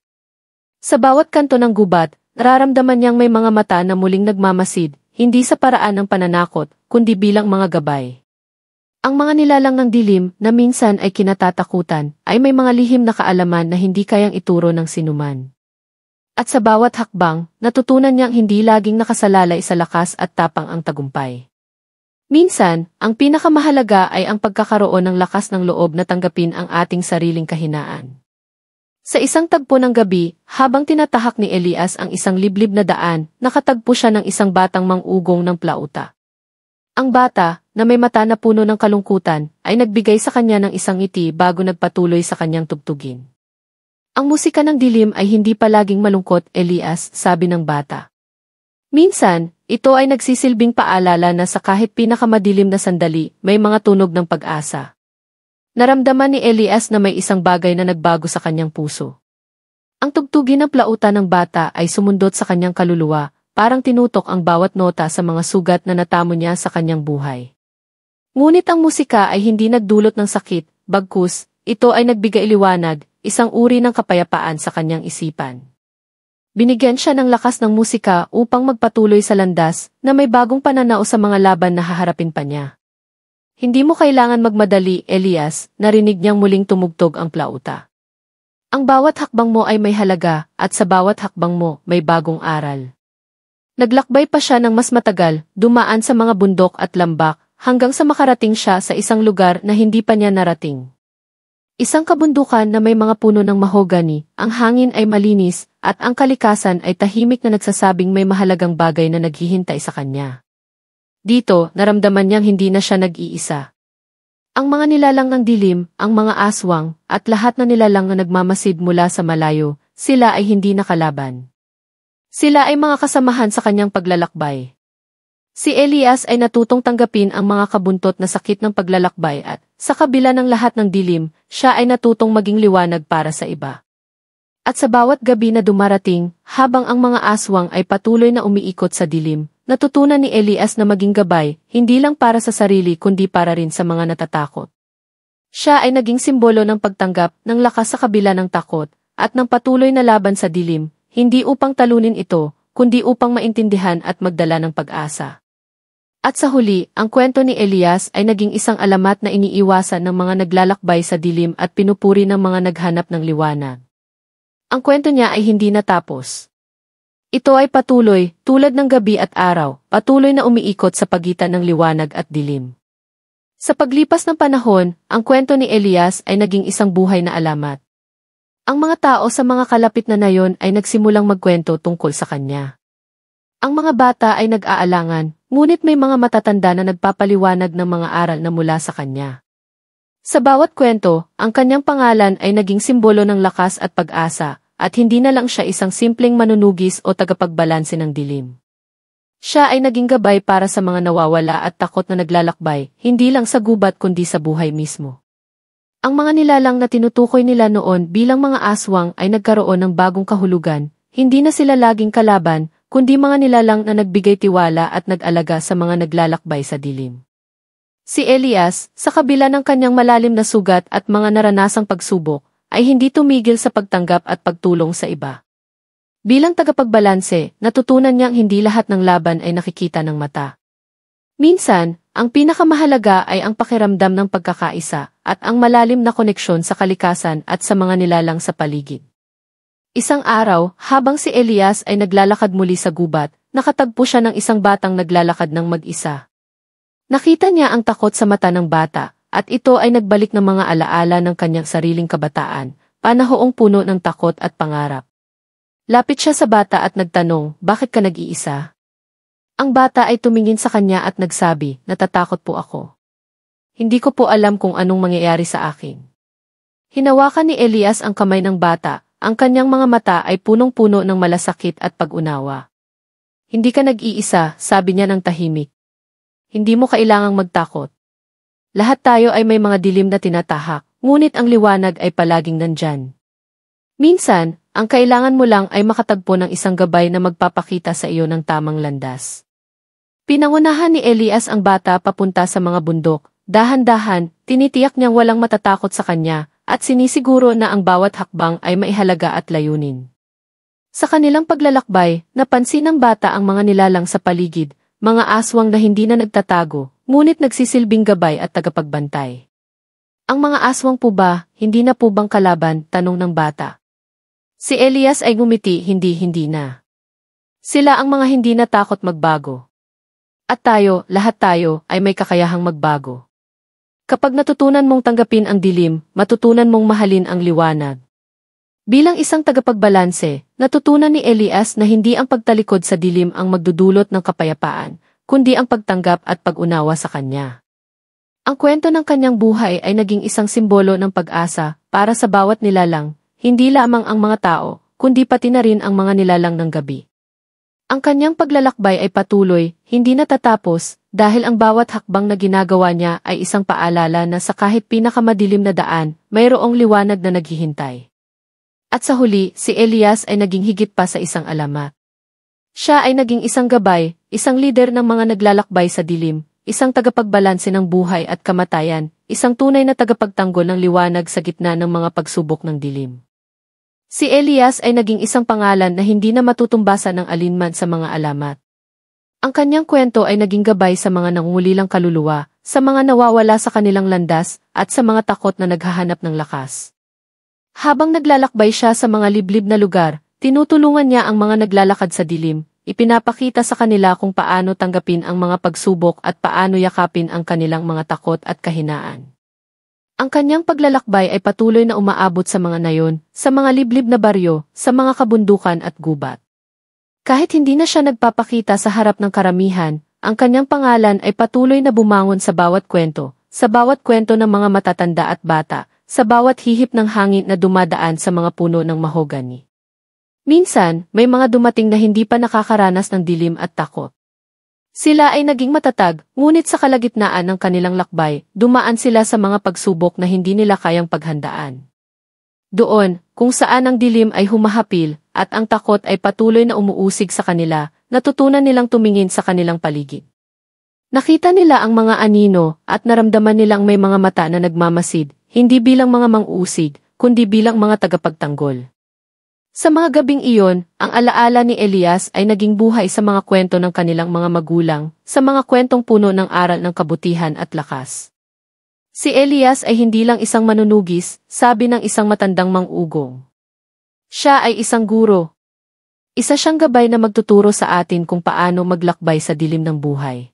Sa bawat kanto ng gubat, nararamdaman niyang may mga mata na muling nagmamasid, hindi sa paraan ng pananakot, kundi bilang mga gabay. Ang mga nilalang ng dilim na minsan ay kinatatakutan, ay may mga lihim na kaalaman na hindi kayang ituro ng sinuman. At sa bawat hakbang, natutunan niyang hindi laging nakasalalay sa lakas at tapang ang tagumpay. Minsan, ang pinakamahalaga ay ang pagkakaroon ng lakas ng loob na tanggapin ang ating sariling kahinaan. Sa isang tagpo ng gabi, habang tinatahak ni Elias ang isang liblib na daan, nakatagpo siya ng isang batang mang-ugong ng plauta. Ang bata, na may mata na puno ng kalungkutan, ay nagbigay sa kanya ng isang ngiti bago nagpatuloy sa kanyang tugtugin. Ang musika ng dilim ay hindi palaging malungkot, Elias, sabi ng bata. Minsan, ito ay nagsisilbing paalala na sa kahit pinakamadilim na sandali, may mga tunog ng pag-asa. Naramdaman ni Elias na may isang bagay na nagbago sa kanyang puso. Ang tugtugin ng plauta ng bata ay sumundot sa kanyang kaluluwa, parang tinutok ang bawat nota sa mga sugat na natamo niya sa kanyang buhay. Ngunit ang musika ay hindi nagdulot ng sakit, bagkus, ito ay nagbigay liwanag, isang uri ng kapayapaan sa kanyang isipan. Binigyan siya ng lakas ng musika upang magpatuloy sa landas na may bagong pananaw sa mga laban na haharapin pa niya. Hindi mo kailangan magmadali, Elias, narinig niyang muling tumugtog ang plauta. Ang bawat hakbang mo ay may halaga at sa bawat hakbang mo may bagong aral. Naglakbay pa siya ng mas matagal, dumaan sa mga bundok at lambak, hanggang sa makarating siya sa isang lugar na hindi pa niya narating. Isang kabundukan na may mga puno ng mahogany, ang hangin ay malinis, at ang kalikasan ay tahimik na nagsasabing may mahalagang bagay na naghihintay sa kanya. Dito, naramdaman niyang hindi na siya nag-iisa. Ang mga nilalang ng dilim, ang mga aswang, at lahat na nilalang na nagmamasid mula sa malayo, sila ay hindi nakalaban. Sila ay mga kasamahan sa kanyang paglalakbay. Si Elias ay natutong tanggapin ang mga kabuntot na sakit ng paglalakbay at, sa kabila ng lahat ng dilim, siya ay natutong maging liwanag para sa iba. At sa bawat gabi na dumarating, habang ang mga aswang ay patuloy na umiikot sa dilim, natutunan ni Elias na maging gabay, hindi lang para sa sarili kundi para rin sa mga natatakot. Siya ay naging simbolo ng pagtanggap ng lakas sa kabila ng takot, at ng patuloy na laban sa dilim, hindi upang talunin ito, kundi upang maintindihan at magdala ng pag-asa. At sa huli, ang kwento ni Elias ay naging isang alamat na iniiwasan ng mga naglalakbay sa dilim at pinupuri ng mga naghanap ng liwanag. Ang kwento niya ay hindi natapos. Ito ay patuloy, tulad ng gabi at araw, patuloy na umiikot sa pagitan ng liwanag at dilim. Sa paglipas ng panahon, ang kwento ni Elias ay naging isang buhay na alamat. Ang mga tao sa mga kalapit na nayon ay nagsimulang magkwento tungkol sa kanya. Ang mga bata ay nag-aalangan, ngunit may mga matatanda na nagpapaliwanag ng mga aral na mula sa kanya. Sa bawat kwento, ang kanyang pangalan ay naging simbolo ng lakas at pag-asa, at hindi na lang siya isang simpleng manunugis o tagapagbalanse ng dilim. Siya ay naging gabay para sa mga nawawala at takot na naglalakbay, hindi lang sa gubat kundi sa buhay mismo. Ang mga nilalang na tinutukoy nila noon bilang mga aswang ay nagkaroon ng bagong kahulugan, hindi na sila laging kalaban, kundi mga nilalang na nagbigay tiwala at nag-alaga sa mga naglalakbay sa dilim. Si Elias, sa kabila ng kanyang malalim na sugat at mga naranasang pagsubok, ay hindi tumigil sa pagtanggap at pagtulong sa iba. Bilang tagapagbalanse, natutunan niyang hindi lahat ng laban ay nakikita ng mata. Minsan, ang pinakamahalaga ay ang pakiramdam ng pagkakaisa at ang malalim na koneksyon sa kalikasan at sa mga nilalang sa paligid. Isang araw, habang si Elias ay naglalakad muli sa gubat, nakatagpo siya ng isang batang naglalakad ng mag-isa. Nakita niya ang takot sa mata ng bata, at ito ay nagbalik ng mga alaala ng kanyang sariling kabataan, panahoong puno ng takot at pangarap. Lapit siya sa bata at nagtanong, "Bakit ka nag-iisa?" Ang bata ay tumingin sa kanya at nagsabi, "Natatakot po ako. Hindi ko po alam kung anong mangyayari sa akin." Hinawakan ni Elias ang kamay ng bata. Ang kanyang mga mata ay punong-puno ng malasakit at pag-unawa. "Hindi ka nag-iisa," sabi niya ng tahimik. "Hindi mo kailangang magtakot. Lahat tayo ay may mga dilim na tinatahak, ngunit ang liwanag ay palaging nandyan. Minsan, ang kailangan mo lang ay makatagpo ng isang gabay na magpapakita sa iyo ng tamang landas." Pinangunahan ni Elias ang bata papunta sa mga bundok. Dahan-dahan, tinitiyak niyang walang matatakot sa kanya, at sinisiguro na ang bawat hakbang ay maihalaga at layunin. Sa kanilang paglalakbay, napansin ng bata ang mga nilalang sa paligid, mga aswang na hindi na nagtatago, ngunit nagsisilbing gabay at tagapagbantay. "Ang mga aswang po ba, hindi na po bang kalaban?" tanong ng bata. Si Elias ay ngumiti, hindi na. Sila ang mga hindi natakot magbago. At tayo, lahat tayo, ay may kakayahang magbago. Kapag natutunan mong tanggapin ang dilim, matutunan mong mahalin ang liwanag. Bilang isang tagapagbalanse, natutunan ni Elias na hindi ang pagtalikod sa dilim ang magdudulot ng kapayapaan, kundi ang pagtanggap at pag-unawa sa kanya. Ang kwento ng kanyang buhay ay naging isang simbolo ng pag-asa para sa bawat nilalang, hindi lamang ang mga tao, kundi pati na rin ang mga nilalang ng gabi. Ang kanyang paglalakbay ay patuloy, hindi natatapos, dahil ang bawat hakbang na ginagawa niya ay isang paalala na sa kahit pinakamadilim na daan, mayroong liwanag na naghihintay. At sa huli, si Elias ay naging higit pa sa isang alamat. Siya ay naging isang gabay, isang lider ng mga naglalakbay sa dilim, isang tagapagbalanse ng buhay at kamatayan, isang tunay na tagapagtanggol ng liwanag sa gitna ng mga pagsubok ng dilim. Si Elias ay naging isang pangalan na hindi na matutumbasan ng alinman sa mga alamat. Ang kanyang kwento ay naging gabay sa mga nangungulilang kaluluwa, sa mga nawawala sa kanilang landas, at sa mga takot na naghahanap ng lakas. Habang naglalakbay siya sa mga liblib na lugar, tinutulungan niya ang mga naglalakad sa dilim, ipinapakita sa kanila kung paano tanggapin ang mga pagsubok at paano yakapin ang kanilang mga takot at kahinaan. Ang kanyang paglalakbay ay patuloy na umaabot sa mga nayon, sa mga liblib na baryo, sa mga kabundukan at gubat. Kahit hindi na siya nagpapakita sa harap ng karamihan, ang kanyang pangalan ay patuloy na bumangon sa bawat kwento ng mga matatanda at bata, sa bawat hihip ng hangin na dumadaan sa mga puno ng mahogany. Minsan, may mga dumating na hindi pa nakakaranas ng dilim at takot. Sila ay naging matatag, ngunit sa kalagitnaan ng kanilang lakbay, dumaan sila sa mga pagsubok na hindi nila kayang paghandaan. Doon, kung saan ang dilim ay humahapil, at ang takot ay patuloy na umuusig sa kanila, natutunan nilang tumingin sa kanilang paligid. Nakita nila ang mga anino, at naramdaman nilang may mga mata na nagmamasid, hindi bilang mga mang-uusig, kundi bilang mga tagapagtanggol. Sa mga gabing iyon, ang alaala ni Elias ay naging buhay sa mga kwento ng kanilang mga magulang, sa mga kwentong puno ng aral ng kabutihan at lakas. Si Elias ay hindi lang isang manunugis, sabi ng isang matandang mang-ugong. Siya ay isang guro. Isa siyang gabay na magtuturo sa atin kung paano maglakbay sa dilim ng buhay.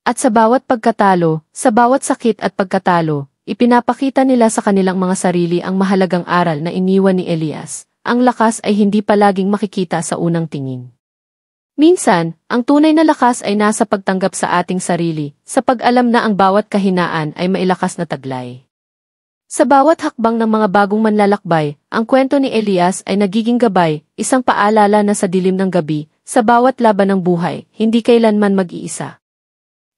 At sa bawat pagkatalo, sa bawat sakit at pagkatalo, ipinapakita nila sa kanilang mga sarili ang mahalagang aral na iniwan ni Elias. Ang lakas ay hindi palaging makikita sa unang tingin. Minsan, ang tunay na lakas ay nasa pagtanggap sa ating sarili, sa pag-alam na ang bawat kahinaan ay mailakas na taglay. Sa bawat hakbang ng mga bagong manlalakbay, ang kwento ni Elias ay nagiging gabay, isang paalala na sa dilim ng gabi, sa bawat laban ng buhay, hindi kailanman mag-iisa.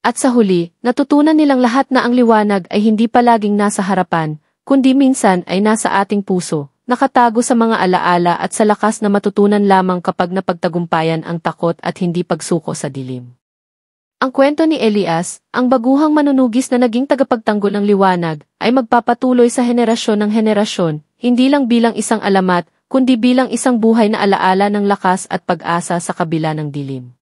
At sa huli, natutunan nilang lahat na ang liwanag ay hindi palaging nasa harapan, kundi minsan ay nasa ating puso. Nakatago sa mga alaala at sa lakas na matutunan lamang kapag napagtagumpayan ang takot at hindi pagsuko sa dilim. Ang kwento ni Elias, ang baguhang manunugis na naging tagapagtanggol ng liwanag, ay magpapatuloy sa henerasyon ng henerasyon, hindi lang bilang isang alamat, kundi bilang isang buhay na alaala ng lakas at pag-asa sa kabila ng dilim.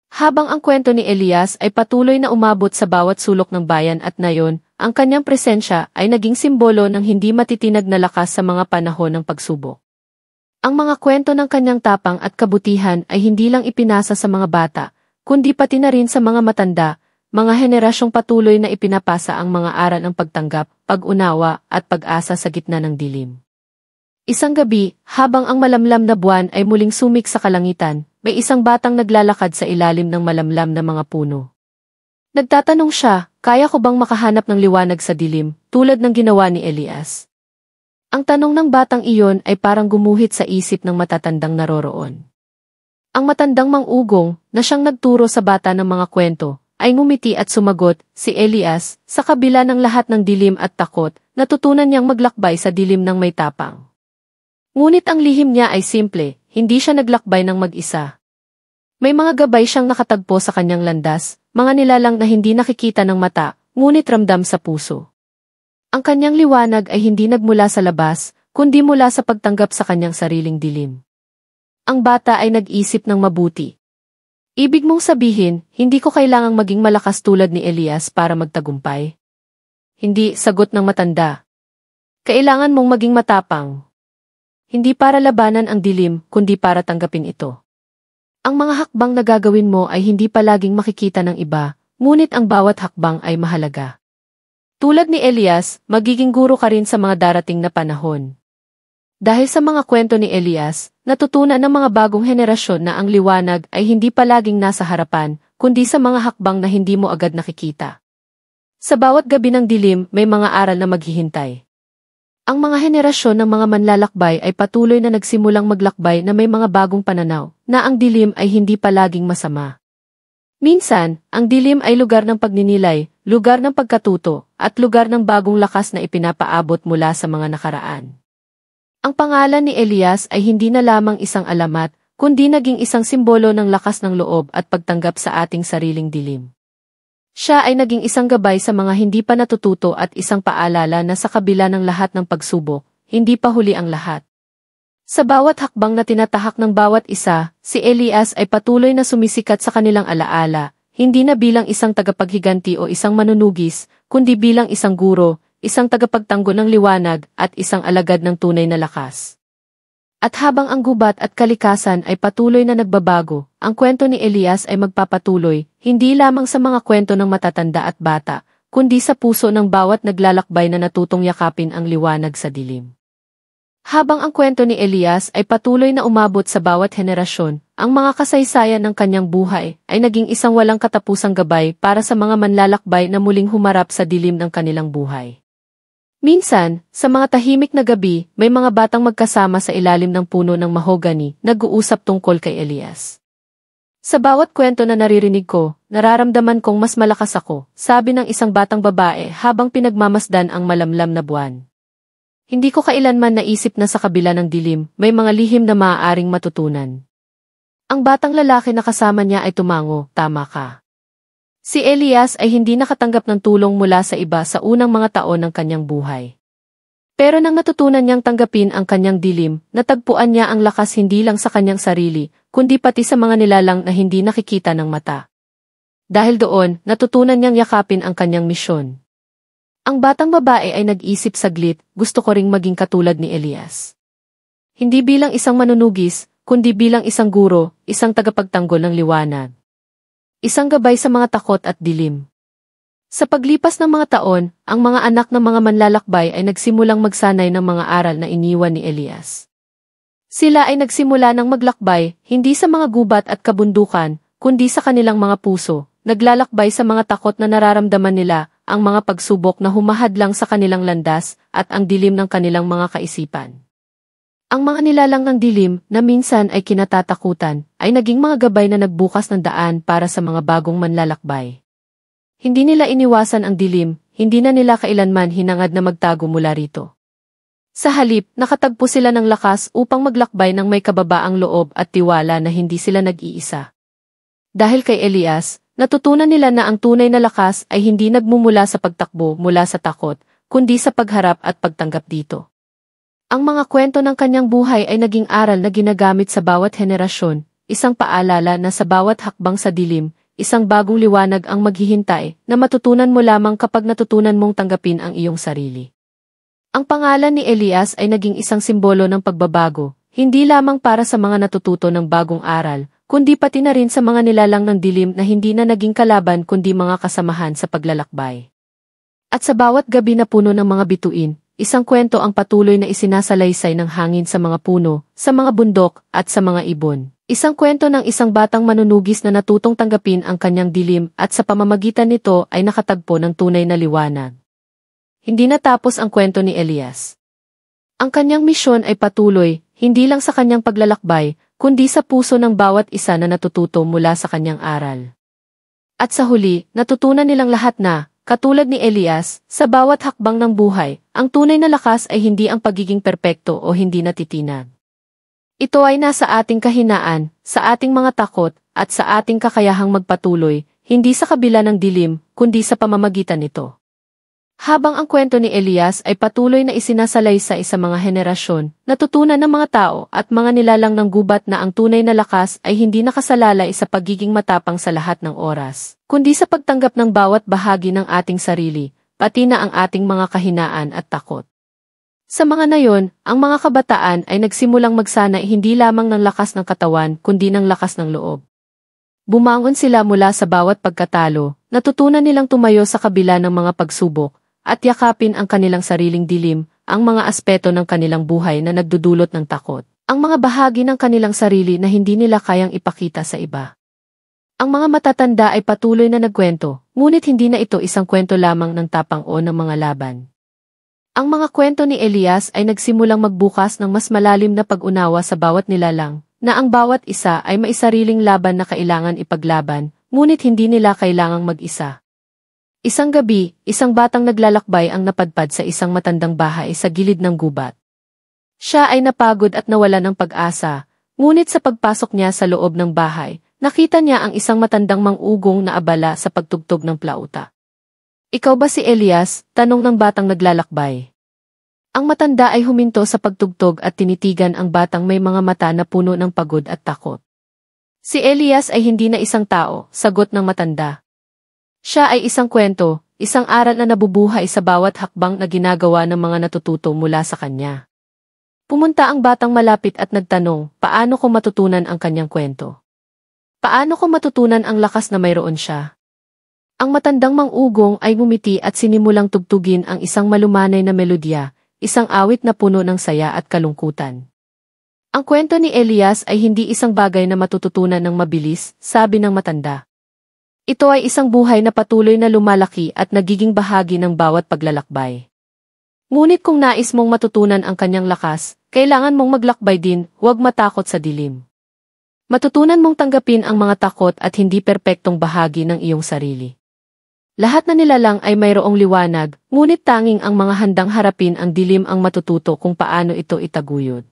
Habang ang kwento ni Elias ay patuloy na umabot sa bawat sulok ng bayan at nayon, ang kanyang presensya ay naging simbolo ng hindi matitinag na lakas sa mga panahon ng pagsubok. Ang mga kwento ng kanyang tapang at kabutihan ay hindi lang ipinasa sa mga bata, kundi pati na rin sa mga matanda, mga henerasyong patuloy na ipinapasa ang mga aral ng pagtanggap, pag-unawa at pag-asa sa gitna ng dilim. Isang gabi, habang ang malamlam na buwan ay muling sumik sa kalangitan, may isang batang naglalakad sa ilalim ng malamlam na mga puno. Nagtatanong siya, kaya ko bang makahanap ng liwanag sa dilim, tulad ng ginawa ni Elias? Ang tanong ng batang iyon ay parang gumuhit sa isip ng matatandang naroroon. Ang matandang mang-ugong, na siyang nagturo sa bata ng mga kwento, ay ngumiti at sumagot, si Elias, sa kabila ng lahat ng dilim at takot, natutunan niyang maglakbay sa dilim ng may tapang. Ngunit ang lihim niya ay simple, hindi siya naglakbay ng mag-isa. May mga gabay siyang nakatagpo sa kanyang landas, mga nilalang na hindi nakikita ng mata, ngunit ramdam sa puso. Ang kanyang liwanag ay hindi nagmula sa labas, kundi mula sa pagtanggap sa kanyang sariling dilim. Ang bata ay nag-isip ng mabuti. Ibig mong sabihin, hindi ko kailangang maging malakas tulad ni Elias para magtagumpay? Hindi, sagot ng matanda. Kailangan mong maging matapang. Hindi para labanan ang dilim, kundi para tanggapin ito. Ang mga hakbang na gagawin mo ay hindi palaging makikita ng iba, ngunit ang bawat hakbang ay mahalaga. Tulad ni Elias, magiging guro ka rin sa mga darating na panahon. Dahil sa mga kwento ni Elias, natutunan ng mga bagong henerasyon na ang liwanag ay hindi palaging nasa harapan, kundi sa mga hakbang na hindi mo agad nakikita. Sa bawat gabi ng dilim, may mga aral na maghihintay. Ang mga henerasyon ng mga manlalakbay ay patuloy na nagsimulang maglakbay na may mga bagong pananaw, na ang dilim ay hindi palaging masama. Minsan, ang dilim ay lugar ng pagninilay, lugar ng pagkatuto, at lugar ng bagong lakas na ipinapaabot mula sa mga nakaraan. Ang pangalan ni Elias ay hindi na lamang isang alamat, kundi naging isang simbolo ng lakas ng loob at pagtanggap sa ating sariling dilim. Siya ay naging isang gabay sa mga hindi pa natututo at isang paalala na sa kabila ng lahat ng pagsubok, hindi pa huli ang lahat. Sa bawat hakbang na tinatahak ng bawat isa, si Elias ay patuloy na sumisikat sa kanilang alaala, hindi na bilang isang tagapaghiganti o isang manunugis, kundi bilang isang guro, isang tagapagtanggol ng liwanag at isang alagad ng tunay na lakas. At habang ang gubat at kalikasan ay patuloy na nagbabago, ang kwento ni Elias ay magpapatuloy, hindi lamang sa mga kwento ng matatanda at bata, kundi sa puso ng bawat naglalakbay na natutong yakapin ang liwanag sa dilim. Habang ang kwento ni Elias ay patuloy na umabot sa bawat henerasyon, ang mga kasaysayan ng kanyang buhay ay naging isang walang katapusang gabay para sa mga manlalakbay na muling humarap sa dilim ng kanilang buhay. Minsan, sa mga tahimik na gabi, may mga batang magkasama sa ilalim ng puno ng mahogany, nag-uusap tungkol kay Elias. Sa bawat kwento na naririnig ko, nararamdaman kong mas malakas ako, sabi ng isang batang babae habang pinagmamasdan ang malamlam na buwan. Hindi ko kailanman naisip na sa kabila ng dilim, may mga lihim na maaaring matutunan. Ang batang lalaki na kasama niya ay tumango, tama ka. Si Elias ay hindi nakatanggap ng tulong mula sa iba sa unang mga taon ng kanyang buhay. Pero nang natutunan niyang tanggapin ang kanyang dilim, natagpuan niya ang lakas hindi lang sa kanyang sarili, kundi pati sa mga nilalang na hindi nakikita ng mata. Dahil doon, natutunan niyang yakapin ang kanyang misyon. Ang batang babae ay nag-isip saglit, gusto ko ring maging katulad ni Elias. Hindi bilang isang manunugis, kundi bilang isang guro, isang tagapagtanggol ng liwanag. Isang gabay sa mga takot at dilim. Sa paglipas ng mga taon, ang mga anak ng mga manlalakbay ay nagsimulang magsanay ng mga aral na iniwan ni Elias. Sila ay nagsimula ng maglakbay, hindi sa mga gubat at kabundukan, kundi sa kanilang mga puso, naglalakbay sa mga takot na nararamdaman nila, ang mga pagsubok na humahadlang sa kanilang landas, at ang dilim ng kanilang mga kaisipan. Ang mga nilalang ng dilim, na minsan ay kinatatakutan, ay naging mga gabay na nagbukas ng daan para sa mga bagong manlalakbay. Hindi nila iniwasan ang dilim, hindi na nila kailanman hinangad na magtago mula rito. Sa halip, nakatagpo sila ng lakas upang maglakbay ng may kababaang loob at tiwala na hindi sila nag-iisa. Dahil kay Elias, natutunan nila na ang tunay na lakas ay hindi nagmumula sa pagtakbo mula sa takot, kundi sa pagharap at pagtanggap dito. Ang mga kwento ng kanyang buhay ay naging aral na ginagamit sa bawat henerasyon, isang paalala na sa bawat hakbang sa dilim, isang bagong liwanag ang maghihintay na matutunan mo lamang kapag natutunan mong tanggapin ang iyong sarili. Ang pangalan ni Elias ay naging isang simbolo ng pagbabago, hindi lamang para sa mga natututo ng bagong aral, kundi pati na rin sa mga nilalang ng dilim na hindi na naging kalaban kundi mga kasamahan sa paglalakbay. At sa bawat gabi na puno ng mga bituin, isang kwento ang patuloy na isinasalaysay ng hangin sa mga puno, sa mga bundok, at sa mga ibon. Isang kwento ng isang batang manunugis na natutong tanggapin ang kanyang dilim at sa pamamagitan nito ay nakatagpo ng tunay na liwanag. Hindi natapos ang kwento ni Elias. Ang kanyang misyon ay patuloy, hindi lang sa kanyang paglalakbay, kundi sa puso ng bawat isa na natututo mula sa kanyang aral. At sa huli, natutunan nilang lahat na, katulad ni Elias, sa bawat hakbang ng buhay, ang tunay na lakas ay hindi ang pagiging perpekto o hindi natitinag. Ito ay nasa ating kahinaan, sa ating mga takot, at sa ating kakayahang magpatuloy, hindi sa kabila ng dilim, kundi sa pamamagitan nito. Habang ang kwento ni Elias ay patuloy na isinasalaysay sa mga henerasyon, natutunan ng mga tao at mga nilalang ng gubat na ang tunay na lakas ay hindi nakasalalay sa pagiging matapang sa lahat ng oras, kundi sa pagtanggap ng bawat bahagi ng ating sarili, pati na ang ating mga kahinaan at takot. Sa mga nayon, ang mga kabataan ay nagsimulang magsanay hindi lamang ng lakas ng katawan kundi ng lakas ng loob. Bumangon sila mula sa bawat pagkatalo, natutunan nilang tumayo sa kabila ng mga pagsubok, at yakapin ang kanilang sariling dilim, ang mga aspeto ng kanilang buhay na nagdudulot ng takot, ang mga bahagi ng kanilang sarili na hindi nila kayang ipakita sa iba. Ang mga matatanda ay patuloy na nagkwento, ngunit hindi na ito isang kwento lamang ng tapang o ng mga laban. Ang mga kwento ni Elias ay nagsimulang magbukas ng mas malalim na pag-unawa sa bawat nilalang, na ang bawat isa ay may sariling laban na kailangan ipaglaban, ngunit hindi nila kailangang mag-isa. Isang gabi, isang batang naglalakbay ang napadpad sa isang matandang bahay sa gilid ng gubat. Siya ay napagod at nawala ng pag-asa, ngunit sa pagpasok niya sa loob ng bahay, nakita niya ang isang matandang mang-ugong na abala sa pagtugtog ng plauta. "Ikaw ba si Elias?" tanong ng batang naglalakbay. Ang matanda ay huminto sa pagtugtog at tinitigan ang batang may mga mata na puno ng pagod at takot. "Si Elias ay hindi na isang tao," sagot ng matanda. "Siya ay isang kwento, isang aral na nabubuhay sa bawat hakbang na ginagawa ng mga natututo mula sa kanya." Pumunta ang batang malapit at nagtanong, paano ko matutunan ang kanyang kwento? Paano ko matutunan ang lakas na mayroon siya? Ang matandang mang-ugong ay ngumiti at sinimulang tugtugin ang isang malumanay na melodya, isang awit na puno ng saya at kalungkutan. "Ang kwento ni Elias ay hindi isang bagay na matututunan ng mabilis," sabi ng matanda. "Ito ay isang buhay na patuloy na lumalaki at nagiging bahagi ng bawat paglalakbay. Ngunit kung nais mong matutunan ang kanyang lakas, kailangan mong maglakbay din, huwag matakot sa dilim. Matutunan mong tanggapin ang mga takot at hindi perpektong bahagi ng iyong sarili. Lahat na nilalang ay mayroong liwanag, ngunit tanging ang mga handang harapin ang dilim ang matututo kung paano ito itaguyod."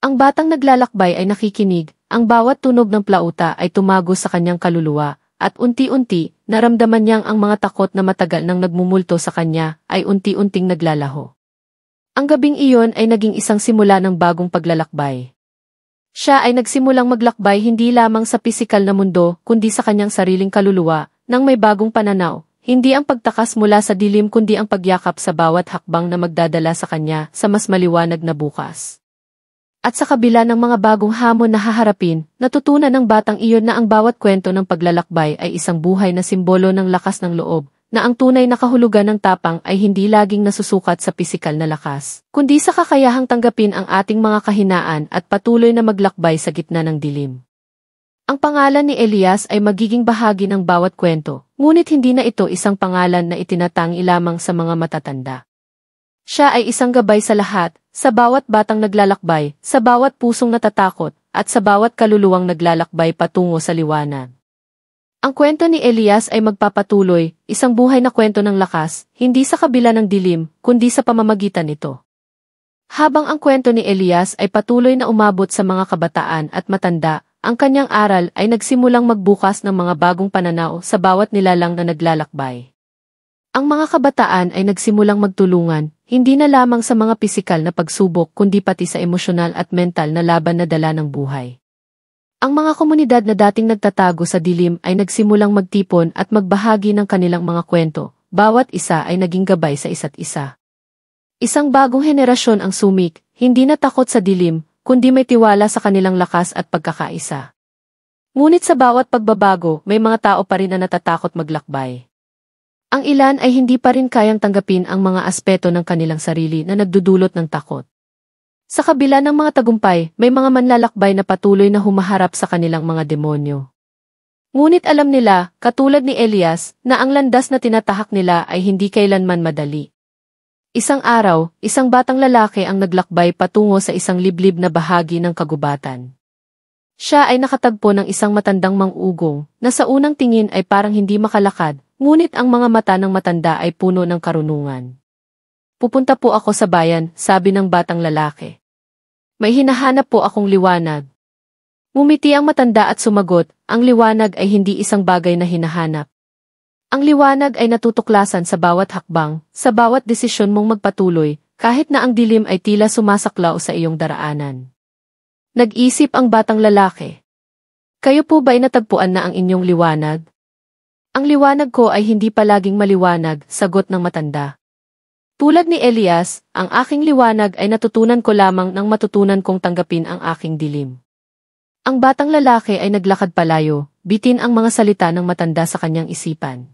Ang batang naglalakbay ay nakikinig, ang bawat tunog ng plauta ay tumago sa kanyang kaluluwa, at unti-unti, naramdaman niyang ang mga takot na matagal nang nagmumulto sa kanya ay unti-unting naglalaho. Ang gabing iyon ay naging isang simula ng bagong paglalakbay. Siya ay nagsimulang maglakbay hindi lamang sa pisikal na mundo kundi sa kanyang sariling kaluluwa, nang may bagong pananaw, hindi ang pagtakas mula sa dilim kundi ang pagyakap sa bawat hakbang na magdadala sa kanya sa mas maliwanag na bukas. At sa kabila ng mga bagong hamon na haharapin, natutunan ng batang iyon na ang bawat kwento ng paglalakbay ay isang buhay na simbolo ng lakas ng loob, na ang tunay na kahulugan ng tapang ay hindi laging nasusukat sa pisikal na lakas, kundi sa kakayahang tanggapin ang ating mga kahinaan at patuloy na maglakbay sa gitna ng dilim. Ang pangalan ni Elias ay magiging bahagi ng bawat kwento, ngunit hindi na ito isang pangalan na itinatangi lamang sa mga matatanda. Siya ay isang gabay sa lahat, sa bawat batang naglalakbay, sa bawat pusong natatakot, at sa bawat kaluluwang naglalakbay patungo sa liwanag. Ang kwento ni Elias ay magpapatuloy, isang buhay na kwento ng lakas, hindi sa kabila ng dilim, kundi sa pamamagitan nito. Habang ang kwento ni Elias ay patuloy na umabot sa mga kabataan at matanda, ang kanyang aral ay nagsimulang magbukas ng mga bagong pananaw sa bawat nilalang na naglalakbay. Ang mga kabataan ay nagsimulang magtulungan, hindi na lamang sa mga pisikal na pagsubok kundi pati sa emosyonal at mental na laban na dala ng buhay. Ang mga komunidad na dating nagtatago sa dilim ay nagsimulang magtipon at magbahagi ng kanilang mga kwento, bawat isa ay naging gabay sa isa't isa. Isang bagong henerasyon ang sumik, hindi na takot sa dilim, kundi may tiwala sa kanilang lakas at pagkakaisa. Ngunit sa bawat pagbabago, may mga tao pa rin na natatakot maglakbay. Ang ilan ay hindi pa rin kayang tanggapin ang mga aspeto ng kanilang sarili na nagdudulot ng takot. Sa kabila ng mga tagumpay, may mga manlalakbay na patuloy na humaharap sa kanilang mga demonyo. Ngunit alam nila, katulad ni Elias, na ang landas na tinatahak nila ay hindi kailanman madali. Isang araw, isang batang lalaki ang naglakbay patungo sa isang liblib na bahagi ng kagubatan. Siya ay nakatagpo ng isang matandang mang-ugong, na sa unang tingin ay parang hindi makalakad, ngunit ang mga mata ng matanda ay puno ng karunungan. "Pupunta po ako sa bayan," sabi ng batang lalaki. "May hinahanap po akong liwanag." Ngumiti ang matanda at sumagot, ang liwanag ay hindi isang bagay na hinahanap. Ang liwanag ay natutuklasan sa bawat hakbang, sa bawat desisyon mong magpatuloy, kahit na ang dilim ay tila sumasaklaw sa iyong daraanan. Nag-isip ang batang lalaki. "Kayo po ba ay natagpuan na ang inyong liwanag?" "Ang liwanag ko ay hindi palaging maliwanag," sagot ng matanda. "Tulad ni Elias, ang aking liwanag ay natutunan ko lamang nang matutunan kong tanggapin ang aking dilim." Ang batang lalaki ay naglakad palayo, bitin ang mga salita ng matanda sa kanyang isipan.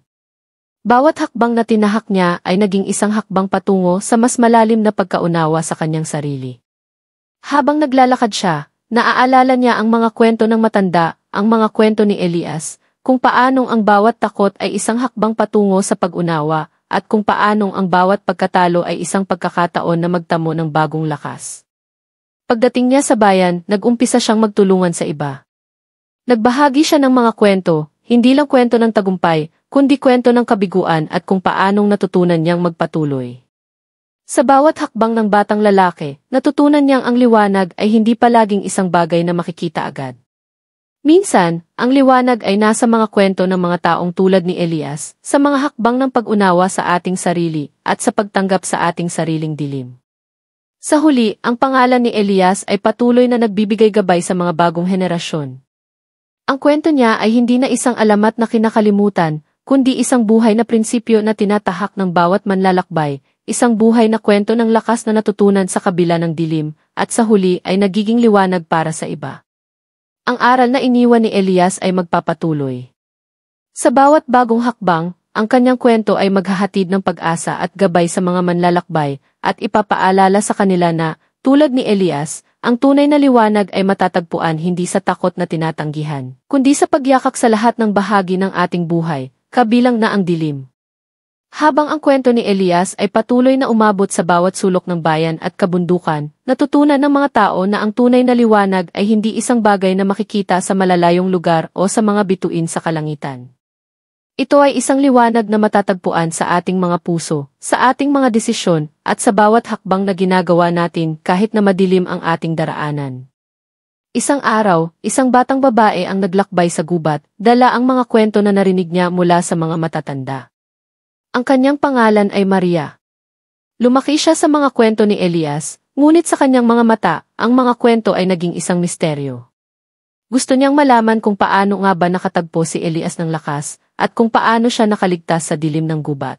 Bawat hakbang na tinahak niya ay naging isang hakbang patungo sa mas malalim na pagkaunawa sa kanyang sarili. Habang naglalakad siya, naaalala niya ang mga kwento ng matanda, ang mga kwento ni Elias, kung paanong ang bawat takot ay isang hakbang patungo sa pag-unawa, at kung paanong ang bawat pagkatalo ay isang pagkakataon na magtamo ng bagong lakas. Pagdating niya sa bayan, nag-umpisa siyang magtulungan sa iba. Nagbahagi siya ng mga kwento, hindi lang kwento ng tagumpay, kundi kwento ng kabiguan at kung paanong natutunan niyang magpatuloy. Sa bawat hakbang ng batang lalaki, natutunan niyang ang liwanag ay hindi palaging isang bagay na makikita agad. Minsan, ang liwanag ay nasa mga kwento ng mga taong tulad ni Elias, sa mga hakbang ng pag-unawa sa ating sarili at sa pagtanggap sa ating sariling dilim. Sa huli, ang pangalan ni Elias ay patuloy na nagbibigay gabay sa mga bagong henerasyon. Ang kwento niya ay hindi na isang alamat na kinakalimutan, kundi isang buhay na prinsipyo na tinatahak ng bawat manlalakbay, isang buhay na kwento ng lakas na natutunan sa kabila ng dilim, at sa huli ay nagiging liwanag para sa iba. Ang aral na iniwan ni Elias ay magpapatuloy. Sa bawat bagong hakbang, ang kanyang kwento ay maghahatid ng pag-asa at gabay sa mga manlalakbay at ipapaalala sa kanila na, tulad ni Elias, ang tunay na liwanag ay matatagpuan hindi sa takot na tinatanggihan, kundi sa pagyakak sa lahat ng bahagi ng ating buhay, kabilang na ang dilim. Habang ang kwento ni Elias ay patuloy na umabot sa bawat sulok ng bayan at kabundukan, natutunan ng mga tao na ang tunay na liwanag ay hindi isang bagay na makikita sa malalayong lugar o sa mga bituin sa kalangitan. Ito ay isang liwanag na matatagpuan sa ating mga puso, sa ating mga desisyon, at sa bawat hakbang na ginagawa natin kahit na madilim ang ating daraanan. Isang araw, isang batang babae ang naglakbay sa gubat, dala ang mga kwento na narinig niya mula sa mga matatanda. Ang kanyang pangalan ay Maria. Lumaki siya sa mga kwento ni Elias, ngunit sa kanyang mga mata, ang mga kwento ay naging isang misteryo. Gusto niyang malaman kung paano nga ba nakatagpo si Elias ng lakas, at kung paano siya nakaligtas sa dilim ng gubat.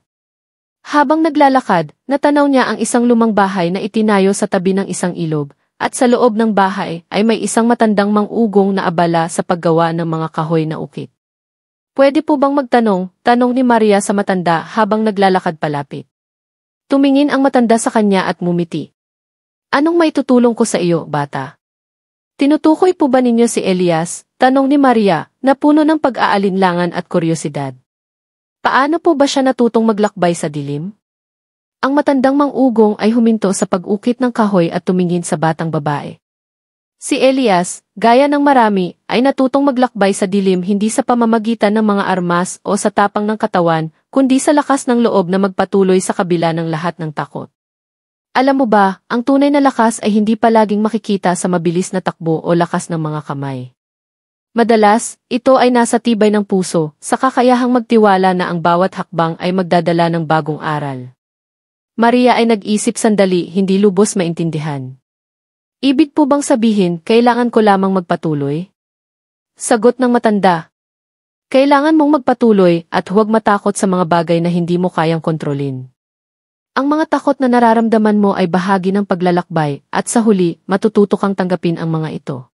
Habang naglalakad, natanaw niya ang isang lumang bahay na itinayo sa tabi ng isang ilog, at sa loob ng bahay ay may isang matandang mang-ugong na abala sa paggawa ng mga kahoy na ukit. Pwede po bang magtanong, tanong ni Maria sa matanda habang naglalakad palapit. Tumingin ang matanda sa kanya at ngumiti. Anong maitutulong ko sa iyo, bata? Tinutukoy po ba ninyo si Elias? Tanong ni Maria, na puno ng pag-aalinlangan at kuryosidad. Paano po ba siya natutong maglakbay sa dilim? Ang matandang mang-ugong ay huminto sa pag-ukit ng kahoy at tumingin sa batang babae. Si Elias, gaya ng marami, ay natutong maglakbay sa dilim hindi sa pamamagitan ng mga armas o sa tapang ng katawan, kundi sa lakas ng loob na magpatuloy sa kabila ng lahat ng takot. Alam mo ba, ang tunay na lakas ay hindi palaging makikita sa mabilis na takbo o lakas ng mga kamay. Madalas, ito ay nasa tibay ng puso, sa kakayahang magtiwala na ang bawat hakbang ay magdadala ng bagong aral. Maria ay nag-isip sandali, hindi lubos maintindihan. Ibig po bang sabihin, kailangan ko lamang magpatuloy? Sagot ng matanda. Kailangan mong magpatuloy at huwag matakot sa mga bagay na hindi mo kayang kontrolin. Ang mga takot na nararamdaman mo ay bahagi ng paglalakbay at sa huli, matututo kang tanggapin ang mga ito.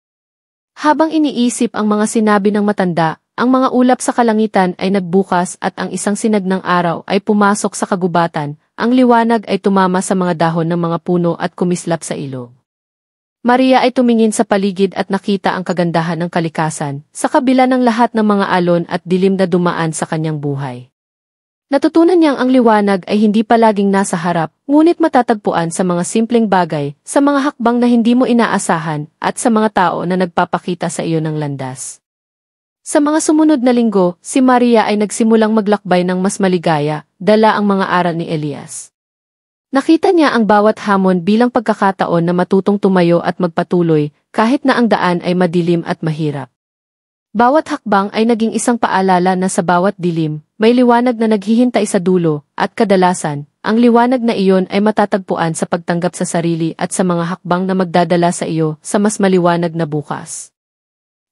Habang iniisip ang mga sinabi ng matanda, ang mga ulap sa kalangitan ay nagbukas at ang isang sinag ng araw ay pumasok sa kagubatan, ang liwanag ay tumama sa mga dahon ng mga puno at kumislap sa ilog. Maria ay tumingin sa paligid at nakita ang kagandahan ng kalikasan, sa kabila ng lahat ng mga alon at dilim na dumaan sa kanyang buhay. Natutunan niyang ang liwanag ay hindi palaging nasa harap, ngunit matatagpuan sa mga simpleng bagay, sa mga hakbang na hindi mo inaasahan, at sa mga tao na nagpapakita sa iyo ng landas. Sa mga sumunod na linggo, si Maria ay nagsimulang maglakbay ng mas maligaya, dala ang mga aral ni Elias. Nakita niya ang bawat hamon bilang pagkakataon na matutong tumayo at magpatuloy, kahit na ang daan ay madilim at mahirap. Bawat hakbang ay naging isang paalala na sa bawat dilim, may liwanag na naghihintay sa dulo, at kadalasan, ang liwanag na iyon ay matatagpuan sa pagtanggap sa sarili at sa mga hakbang na magdadala sa iyo sa mas maliwanag na bukas.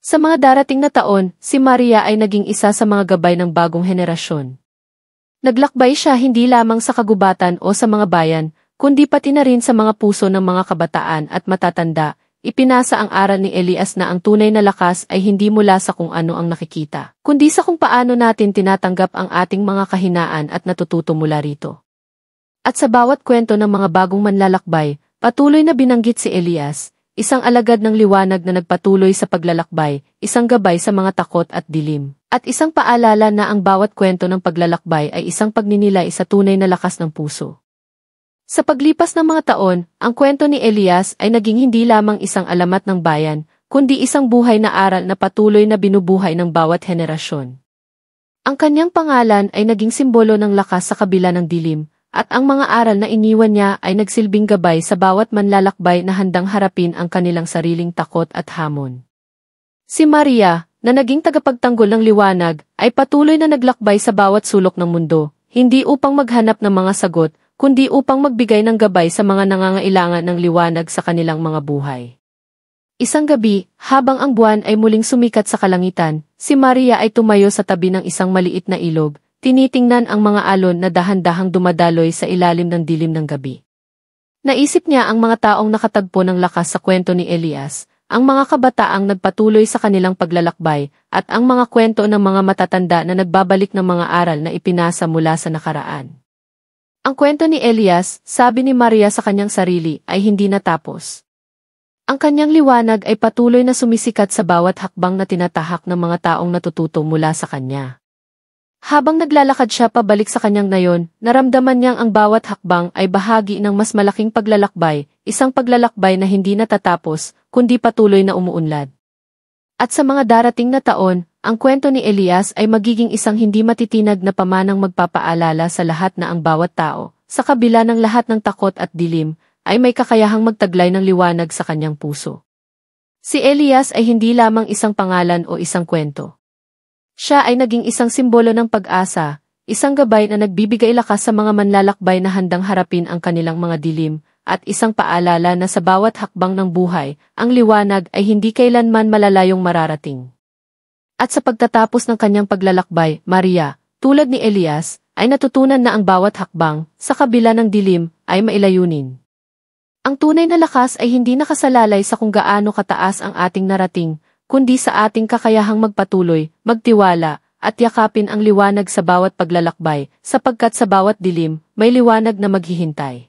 Sa mga darating na taon, si Maria ay naging isa sa mga gabay ng bagong henerasyon. Naglakbay siya hindi lamang sa kagubatan o sa mga bayan, kundi pati na rin sa mga puso ng mga kabataan at matatanda. Ipinasa ang aral ni Elias na ang tunay na lakas ay hindi mula sa kung ano ang nakikita, kundi sa kung paano natin tinatanggap ang ating mga kahinaan at natututo mula rito. At sa bawat kwento ng mga bagong manlalakbay, patuloy na binanggit si Elias, isang alagad ng liwanag na nagpatuloy sa paglalakbay, isang gabay sa mga takot at dilim, at isang paalala na ang bawat kwento ng paglalakbay ay isang pagninilay sa tunay na lakas ng puso. Sa paglipas ng mga taon, ang kwento ni Elias ay naging hindi lamang isang alamat ng bayan, kundi isang buhay na aral na patuloy na binubuhay ng bawat henerasyon. Ang kanyang pangalan ay naging simbolo ng lakas sa kabila ng dilim, at ang mga aral na iniwan niya ay nagsilbing gabay sa bawat manlalakbay na handang harapin ang kanilang sariling takot at hamon. Si Maria, na naging tagapagtanggol ng liwanag, ay patuloy na naglakbay sa bawat sulok ng mundo, hindi upang maghanap ng mga sagot, kundi upang magbigay ng gabay sa mga nangangailangan ng liwanag sa kanilang mga buhay. Isang gabi, habang ang buwan ay muling sumikat sa kalangitan, si Maria ay tumayo sa tabi ng isang maliit na ilog, tinitingnan ang mga alon na dahan-dahang dumadaloy sa ilalim ng dilim ng gabi. Naisip niya ang mga taong nakatagpo ng lakas sa kwento ni Elias, ang mga kabataang nagpatuloy sa kanilang paglalakbay, at ang mga kwento ng mga matatanda na nagbabalik ng mga aral na ipinasa mula sa nakaraan. Ang kwento ni Elias, sabi ni Maria sa kanyang sarili, ay hindi natapos. Ang kanyang liwanag ay patuloy na sumisikat sa bawat hakbang na tinatahak ng mga taong natututo mula sa kanya. Habang naglalakad siya pabalik sa kanyang nayon, naramdaman niyang ang bawat hakbang ay bahagi ng mas malaking paglalakbay, isang paglalakbay na hindi natatapos, kundi patuloy na umuunlad. At sa mga darating na taon, ang kwento ni Elias ay magiging isang hindi matitinag na pamanang magpapaalala sa lahat na ang bawat tao, sa kabila ng lahat ng takot at dilim, ay may kakayahang magtaglay ng liwanag sa kanyang puso. Si Elias ay hindi lamang isang pangalan o isang kwento. Siya ay naging isang simbolo ng pag-asa, isang gabay na nagbibigay lakas sa mga manlalakbay na handang harapin ang kanilang mga dilim, at isang paalala na sa bawat hakbang ng buhay, ang liwanag ay hindi kailanman malalayong mararating. At sa pagtatapos ng kanyang paglalakbay, Maria, tulad ni Elias, ay natutunan na ang bawat hakbang, sa kabila ng dilim, ay mailayunin. Ang tunay na lakas ay hindi nakasalalay sa kung gaano kataas ang ating narating, kundi sa ating kakayahang magpatuloy, magtiwala, at yakapin ang liwanag sa bawat paglalakbay, sapagkat sa bawat dilim, may liwanag na maghihintay.